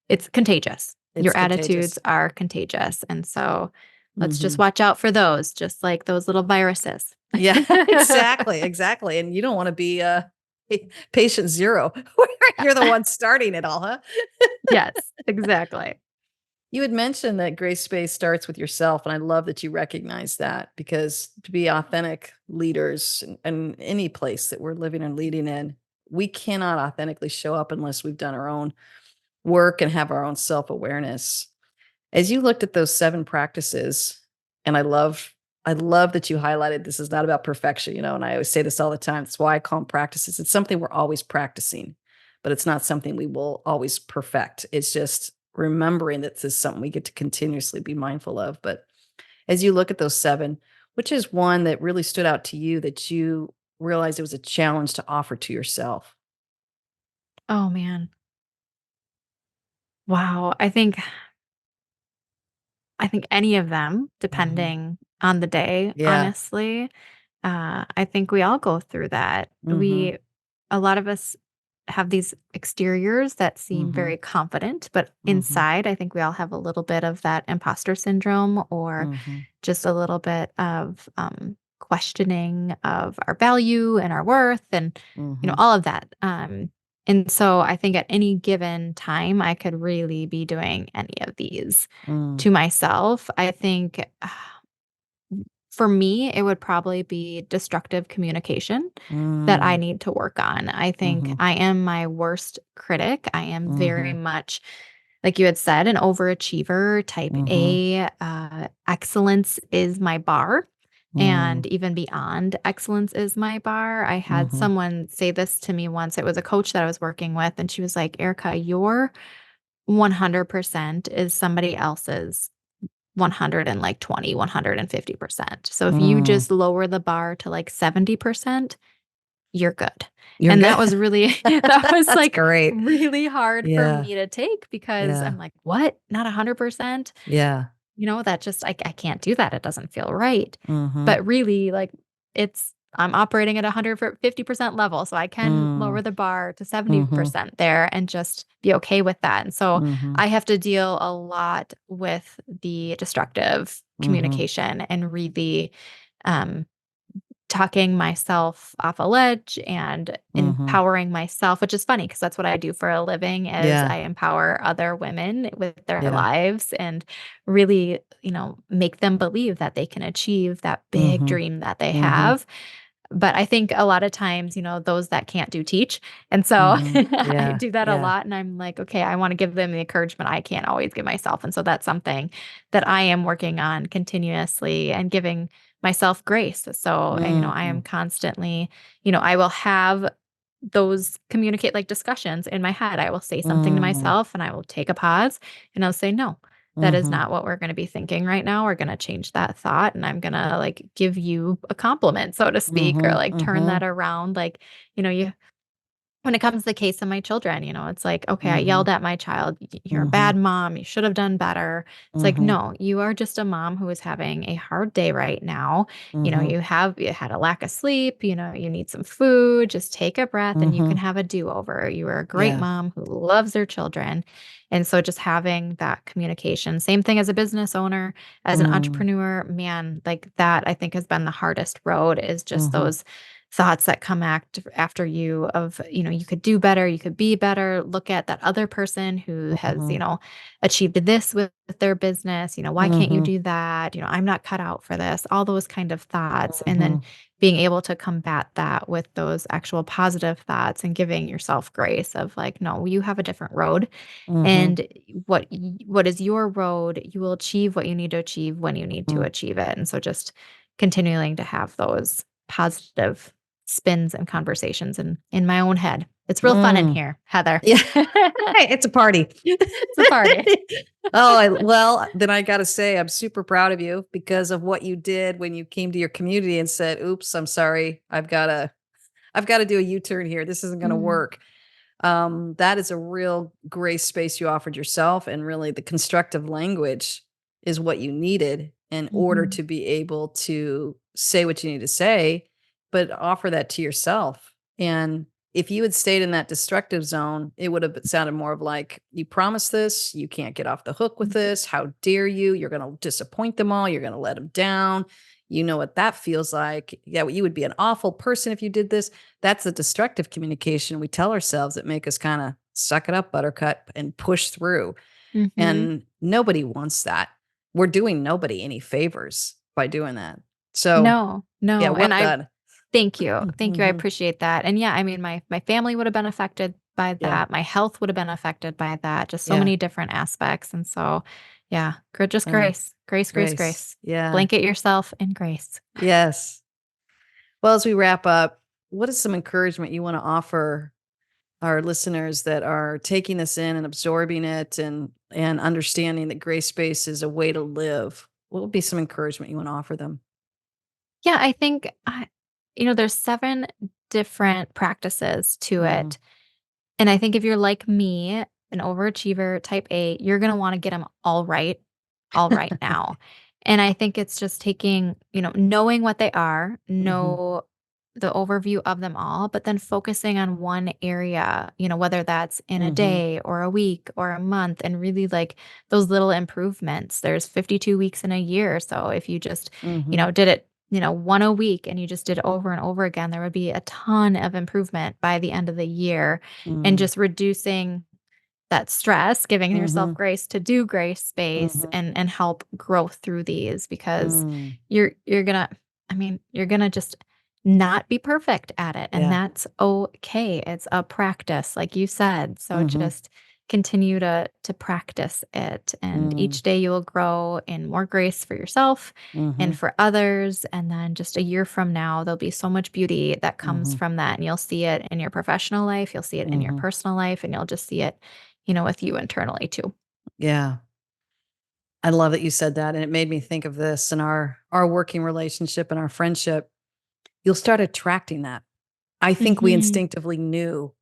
it's contagious. It's Your attitudes contagious. are contagious, and so let's just Mhm. watch out for those, just like those little viruses. Yeah, exactly, exactly, and you don't wanna be, patient 0 where you're the one starting it all, huh? Yes, exactly. You had mentioned that grace space starts with yourself, and I love that you recognize that because to be authentic leaders in any place that we're living and leading in, we cannot authentically show up unless we've done our own work and have our own self-awareness. As you looked at those 7 practices, and I love that you highlighted this is not about perfection, and I always say this all the time. That's why I call them practices. It's something we're always practicing, but it's not something we will always perfect. It's just remembering that this is something we get to continuously be mindful of. But as you look at those 7, which is one that really stood out to you that you realized it was a challenge to offer to yourself? Oh, man. Wow. I think any of them, Mhm. depending on the day, Yeah. honestly. I think we all go through that. Mhm. A lot of us have these exteriors that seem Mhm. very confident, but Mhm. inside, I think we all have a little bit of that imposter syndrome or Mhm. just a little bit of questioning of our value and our worth and, Mhm. all of that. And so I think at any given time, I could really be doing any of these Mm. to myself. I think for me, it would probably be destructive communication that I Mm. need to work on. I think Mhm. I am my worst critic. I am very Mhm. much, like you had said, an overachiever, type Mhm. A. Excellence is my bar. And Mm. even beyond excellence is my bar. I had Mhm. someone say this to me once. It was a coach that I was working with, and she was like, Erica, your 100% is somebody else's 150%. So if you Mm. just lower the bar to like 70%, you're good. You're And good. that was really that was That's like great. really hard for Yeah. me to take because Yeah. I'm like, "What? Not 100%?" Yeah. That just I can't do that. It doesn't feel right. Mhm. But really, like, I'm operating at 150% level, so I can Mm. lower the bar to Mhm. 70% there and just be okay with that. And so Mhm. I have to deal a lot with the destructive Mhm. communication and really um talking myself off a ledge and Mhm. empowering myself, which is funny because that's what I do for a living is Yeah. I empower other women with their Yeah. lives and really, make them believe that they can achieve that big Mhm. dream that they Mhm. have. But I think a lot of times, those that can't do teach. And so I Yeah. do that a Yeah. lot. And I'm like, okay, I want to give them the encouragement I can't always give myself. And so that's something that I am working on continuously and giving myself grace. So, I am Mm, constantly, I will have those communicate like discussions in my head. I will say something to mm, myself and I will take a pause and I'll say, no, that is mhm, not what we're going to be thinking right now. We're going to change that thought and I'm going to like give you a compliment, so to speak, or mhm, like turn that mhm, around. Like, you when it comes to the case of my children, it's like, okay, I mhm, yelled at my child. You're a mhm, bad mom. You should have done better. It's like, mhm, no, you are just a mom who is having a hard day right now. mhm, You had a lack of sleep. You need some food. Just take a breath and you can mhm. have a do over. You are a great Yeah. mom who loves her children. And so just having that communication, same thing as a business owner, as an Mm, entrepreneur, man, like that I think has been the hardest road is just mhm, those thoughts that come after you of, you could do better, you could be better, look at that other person who has, mhm, achieved this with their business, why can't you mhm, do that? I'm not cut out for this. All those kind of thoughts and then mhm, being able to combat that with those actual positive thoughts and giving yourself grace of like, no, you have a different road mhm, and what is your road, you will achieve what you need to achieve when you need to mm, achieve it. And so just continuing to have those positive spins and conversations in my own head. It's real fun in mm. here, Heather. Yeah. It's a party. It's a party. Well, then I got to say, I'm super proud of you because of what you did when you came to your community and said, "Oops, I'm sorry. I've got to do a U-turn here. This isn't going to Mhm, work." That is a real grace space you offered yourself, and really the constructive language is what you needed in order mhm, to be able to say what you need to say, but offer that to yourself. And if you had stayed in that destructive zone, it would have sounded more of like, you promised this, you can't get off the hook with mhm. this. How dare you? You're going to disappoint them all. You're going to let them down. You know what that feels like. Yeah, you would be an awful person if you did this. That's the destructive communication we tell ourselves that make us kind of suck it up, buttercup, and push through. Mhm. And nobody wants that. We're doing nobody any favors by doing that. So, No, yeah, no, well and I done. thank you. Thank you, I Mhm. appreciate that, and yeah, I mean, my family would have been affected by Yeah, that, my health would have been affected by that, just so yeah. many different aspects, and so, yeah, just Uh, grace. Grace, grace, Grace. grace. Yeah. Blanket yourself in grace. Yes. Well, as we wrap up, what is some encouragement you want to offer our listeners that are taking this in and absorbing it and understanding that gray space is a way to live? What would be some encouragement you want to offer them? Yeah, I think, there's 7 different practices to Mhm. it, and I think if you're like me, an overachiever, type A, you're gonna wanna get them all right now, and I think it's just taking, knowing what they are, Mhm. know the overview of them all, but then focusing on one area, whether that's in a Mhm. day or a week or a month, and really, like, those little improvements. There's 52 weeks in a year, so if you just, Mhm. did it, one a week and you just did it over and over again, there would be a ton of improvement by the end of the year, and Mm. just reducing that stress, giving yourself Mhm. grace to do grace space Mhm. and help grow through these because Mm. you're gonna you're gonna just not be perfect at it, and Yeah. that's okay. It's a practice, like you said. So Mhm. just continue to practice it, and Mm. each day you will grow in more grace for yourself and Mhm. for others. And then just a year from now, there'll be so much beauty that comes Mhm. from that. And you'll see it in your professional life, you'll see it in your Mhm. personal life, and you'll just see it, with you internally too. Yeah. I love that you said that, and it made me think of this in our working relationship and our friendship. You'll start attracting that. I think we Mhm. instinctively knew,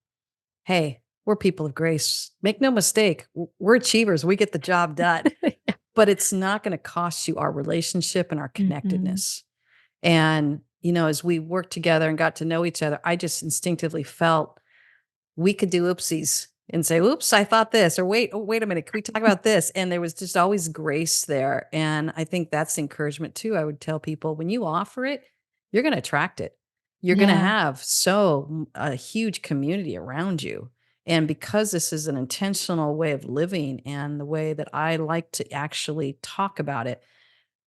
"Hey, we're people of grace. Make no mistake, we're achievers. We get the job done." But it's not gonna cost you our relationship and our Mhm. connectedness. And, as we worked together and got to know each other, I just instinctively felt we could do oopsies and say, "Oops, I thought this," or "Wait, oh, wait a minute, can we talk about this?" And there was just always grace there. And I think that's encouragement too. I would tell people when you offer it, you're going to attract it. You're going to Yeah. have a huge community around you. And because this is an intentional way of living and the way that I like to actually talk about it,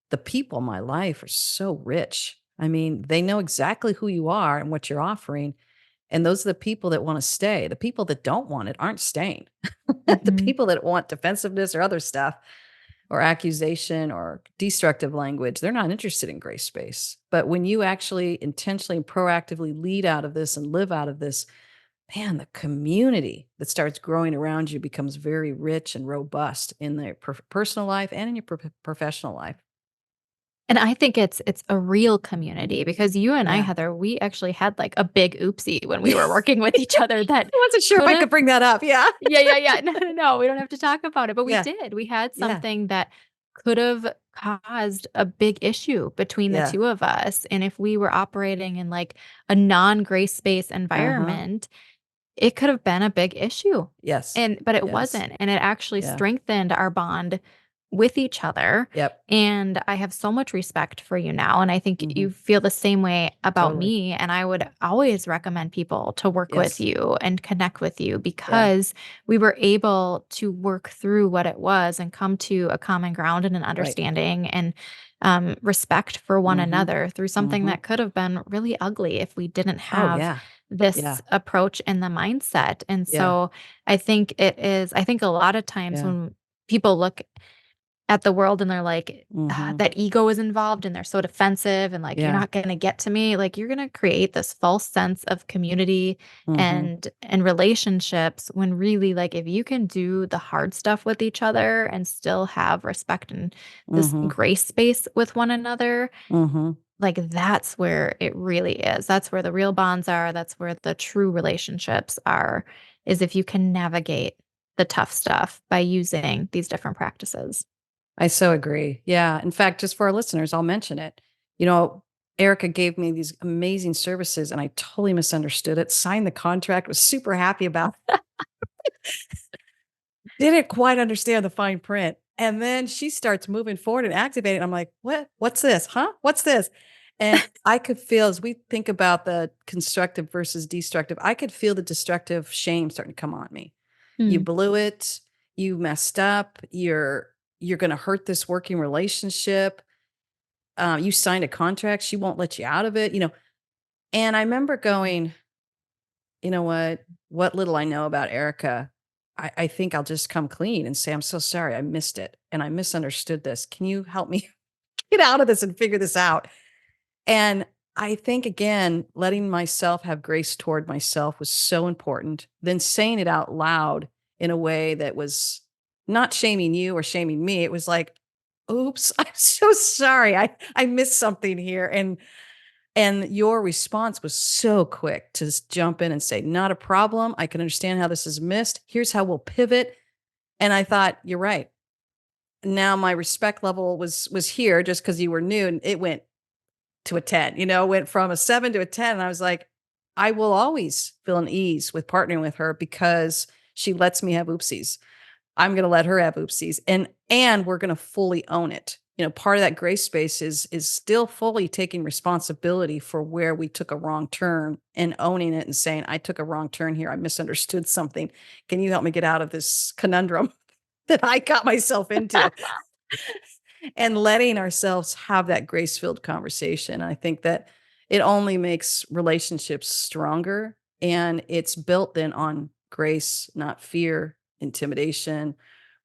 the people in my life are so rich. I mean, they know exactly who you are and what you're offering. And those are the people that want to stay. The people that don't want it aren't staying. The Mhm. people that want defensiveness or other stuff or accusation or destructive language, they're not interested in grace space. But when you actually intentionally and proactively lead out of this and live out of this, man, the community that starts growing around you becomes very rich and robust in their personal life and in your professional life. And I think it's a real community because you and I, Yeah. Heather, we actually had, like, a big oopsie when we were working with each other that I wasn't sure if could I have. could bring that up. Yeah. Yeah, yeah, yeah. No, no, no, we don't have to talk about it, but we Yeah. did. We had Yeah. something that could have caused a big issue between the Yeah. 2 of us, and if we were operating in, like, a non-grace space Uh-huh. environment, it could have been a big issue. Yes. But it Yes. wasn't, and it actually Yeah. strengthened our bond with each other, Yep. and I have so much respect for you now, and I think Mhm. you feel the same way about Totally. me, and I would always recommend people to work with Yes. you and connect with you Yeah. because we were able to work through what it was and come to a common ground and an Right. understanding and, respect for one Mhm. another through something Mhm. that could have been really ugly if we didn't Oh, have yeah. Yeah. this approach and the mindset. And Yeah. so I think a lot of times Yeah. when people look at the world and they're like, "Ah, Mhm. that ego is involved and they're so defensive and like, you're Yeah. not going to get to me." Like you're going to create this false sense of community Mhm. and relationships when really like if you can do the hard stuff with each other and still have respect and this Mhm. grace space with one another, Mhm. like, that's where it really is. That's where the real bonds are, that's where the true relationships are, is if you can navigate the tough stuff by using these different practices. I so agree. Yeah. In fact, just for our listeners, I'll mention it. You know, Erica gave me these amazing services and I totally misunderstood it, signed the contract, was super happy about didn't quite understand the fine print. And then she starts moving forward and activating. I'm like, what? What's this? Huh? What's this? And I could feel as we think about the constructive versus destructive, I could feel the destructive shame starting to come on me. You Mm, blew it. You messed up. You're going to hurt this working relationship. You signed a contract. She won't let you out of it. And I remember going, you know what? What little I know about Erica, I think I'll just come clean and say, I'm so sorry. I missed it and I misunderstood this. Can you help me get out of this and figure this out? And I think, again, letting myself have grace toward myself was so important. Then saying it out loud in a way that was not shaming you or shaming me. It was like, oops, I'm so sorry. I missed something here. And your response was so quick to just jump in and say, not a problem. I can understand how this is missed. Here's how we'll pivot. And I thought, you're right. Now my respect level was here just because you were new and it went to a 10, went from a 7 to a 10. And I was like, I will always feel an ease with partnering with her because she lets me have oopsies. I'm going to let her have oopsies and we're going to fully own it. Part of that grace space is still fully taking responsibility for where we took a wrong turn and owning it and saying, I took a wrong turn here. I misunderstood something. Can you help me get out of this conundrum that I got myself into? And letting ourselves have that grace-filled conversation. I think that it only makes relationships stronger and it's built then on grace, not fear, intimidation,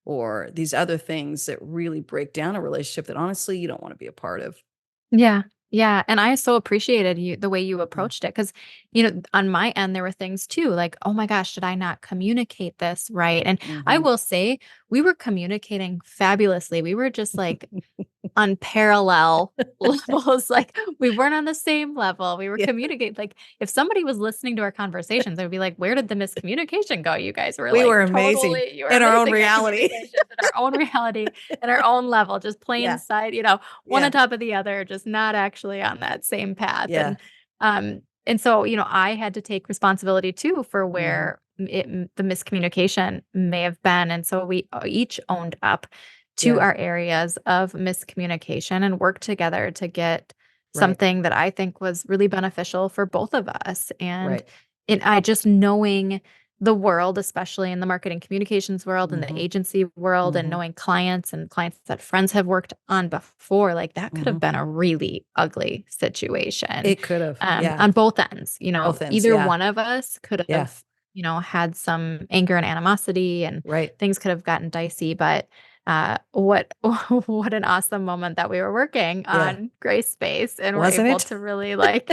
or these other things that really break down a relationship that honestly you don't want to be a part of. yeah, yeah, and I so appreciated the way you Yeah. approached it because on my end, there were things too, like, "Oh my gosh, did I not communicate this right?" And I Mhm. will say, we were communicating fabulously. We were just, like, on parallel levels, like, we weren't on the same level, we were Yeah. communicating like, if somebody was listening to our conversations, they would be like, "Where did the miscommunication go? You guys were, We like, were amazing totally you were in our own amazing at reality. communications in our own reality, in our own level, just plain Yeah. side, one on Yeah. top of the other, just not actually on that same path." Yeah. And so, I had to take responsibility too for Mhm. where the miscommunication may have been, and so we, each owned up to Yeah. our areas of miscommunication and work together to get Right. something that I think was really beneficial for both of us. And Right. I just knowing the world, especially in the marketing communications world and the Mhm. agency world, and Mhm. knowing clients and clients that friends have worked on before, like that could have Mhm. been a really ugly situation, It could have. Yeah. on both ends. Both ends. Either Yeah. one of us could Yeah. have, had some anger and animosity, and Right. things could have gotten dicey. But what what an awesome moment that we were working Yeah. on Gray Space and we're Wasn't able to it? really like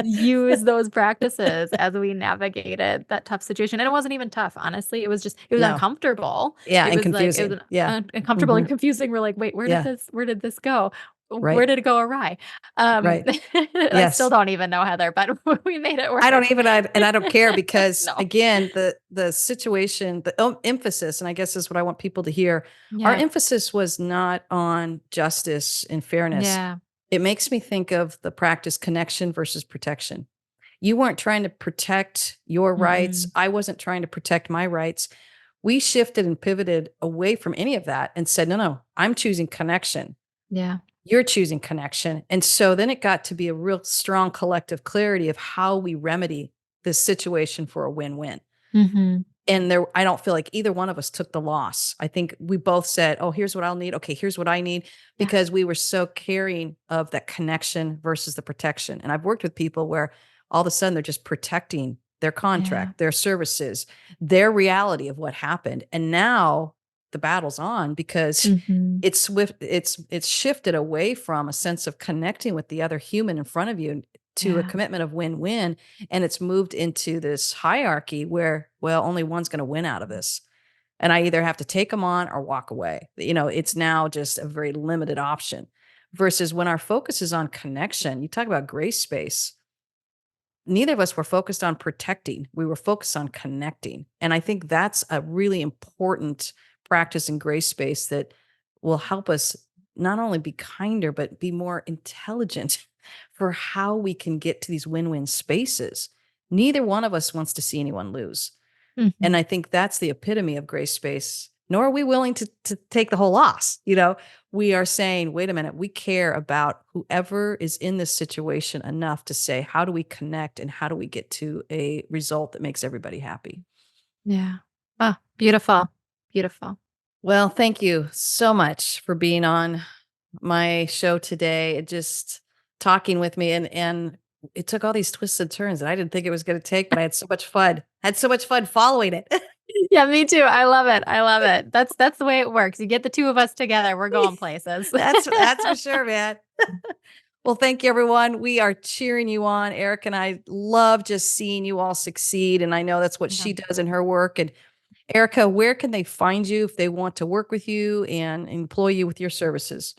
use those practices as we navigated that tough situation. And it wasn't even tough, honestly. It was No. uncomfortable. Yeah, It and was like, it was confusing. Yeah. uncomfortable and Mhm. confusing. We're like, wait, Yeah. where did this go? Right. Where did it go awry? Um, Right. I still Yes. don't even know, Heather, but we made it I don't work. even I don't care because No. again, the situation, the emphasis, and I guess is what I want people to hear. Our Yeah. emphasis was not on justice and fairness. Yeah. It makes me think of the practice connection versus protection. You weren't trying to protect your rights. Mm-mm. I wasn't trying to protect my rights. We shifted and pivoted away from any of that and said, no, no, I'm choosing connection. Yeah. You're choosing connection. And so then it got to be a real strong collective clarity of how we remedy this situation for a win-win. Mm-hmm. And there, I don't feel like either one of us took the loss. I think we both said, oh, here's what I'll need. Okay, here's what I need, Yeah. because we were so caring of that connection versus the protection. And I've worked with people where all of a sudden they're just protecting their Yeah. contract, their services, their reality of what happened. And now the battle's on because Mm-hmm. it's swift, it's shifted away from a sense of connecting with the other human in front of you to a Yeah. commitment of win-win, and it's moved into this hierarchy where, well, only one's going to win out of this. And I either have to take them on or walk away. It's now just a very limited option versus when our focus is on connection. You talk about gray space. Neither of us were focused on protecting. We were focused on connecting. And I think that's a really important practice in gray space that will help us not only be kinder, but be more intelligent for how we can get to these win-win spaces. Neither one of us wants to see anyone lose. And Mm-hmm. I think that's the epitome of gray space. Nor are we willing to take the whole loss. We are saying, wait a minute, we care about whoever is in this situation enough to say, how do we connect and how do we get to a result that makes everybody happy? Yeah. Oh, beautiful. Beautiful. Well, thank you so much for being on my show today and just talking with me. And it took all these twists and turns that I didn't think it was going to take, but I had so much fun. Had so much fun following it. Yeah, me too. I love it. I love it. That's the way it works. You get the two of us together, we're going places. That's for sure, man. Well, thank you, everyone. We are cheering you on. Eric and I love just seeing you all succeed. And I know that's what Yeah. she does in her work. And Erica, where can they find you if they want to work with you and employ you with your services?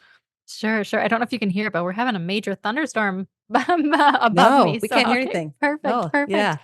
Sure, sure. I don't know if you can hear, but we're having a major thunderstorm above No, me. we So, can't hear okay, anything. perfect, Oh, perfect. yeah.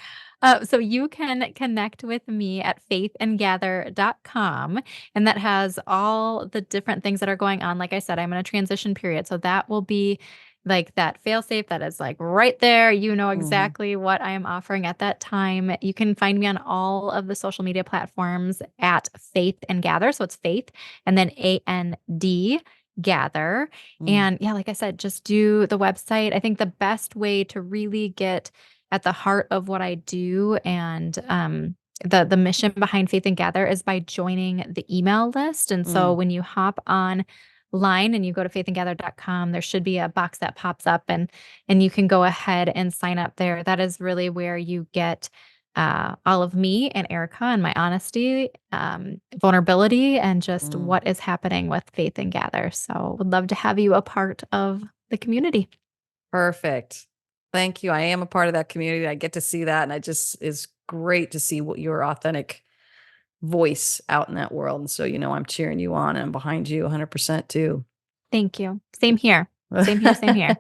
So you can connect with me at faithandgather.com, and that has all the different things that are going on. Like I said, I'm in a transition period. So that will be like that fail safe that is like right there. You know Hmm. exactly what I am offering at that time. You can find me on all of the social media platforms at Faith and Gather. So it's Faith and then AND Gather. Mm, And yeah, like I said, just do the website. I think the best way to really get at the heart of what I do and the mission behind Faith and Gather is by joining the email list. And so mm, when you hop on line and you go to faithandgather.com, there should be a box that pops up and you can go ahead and sign up there. That is really where you get all of me and Erica and my honesty, vulnerability, and just mm. what is happening with Faith and Gather. So would love to have you a part of the community. Perfect. Thank you. I am a part of that community. I get to see that. And I just, it's great to see what your authentic voice out in that world. And so, I'm cheering you on and I'm behind you 100% too. Thank you. Same here. Same here, same here.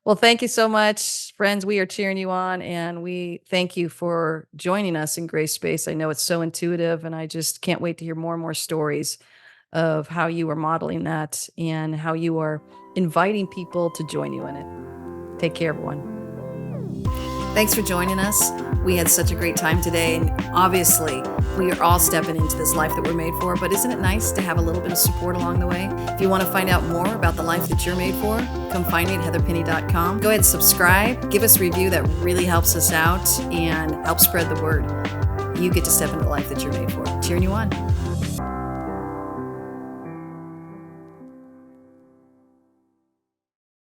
Well, thank you so much, friends. We are cheering you on and we thank you for joining us in Grace Space. I know it's so intuitive and I just can't wait to hear more and more stories of how you are modeling that and how you are inviting people to join you in it. Take care, everyone. Thanks for joining us. We had such a great time today, and obviously we are all stepping into this life that we're made for, but isn't it nice to have a little bit of support along the way? If you want to find out more about the life that you're made for, come find me at heatherpenny.com. Go ahead and subscribe, give us a review. That really helps us out and helps spread the word. You get to step into the life that you're made for. Cheering you on.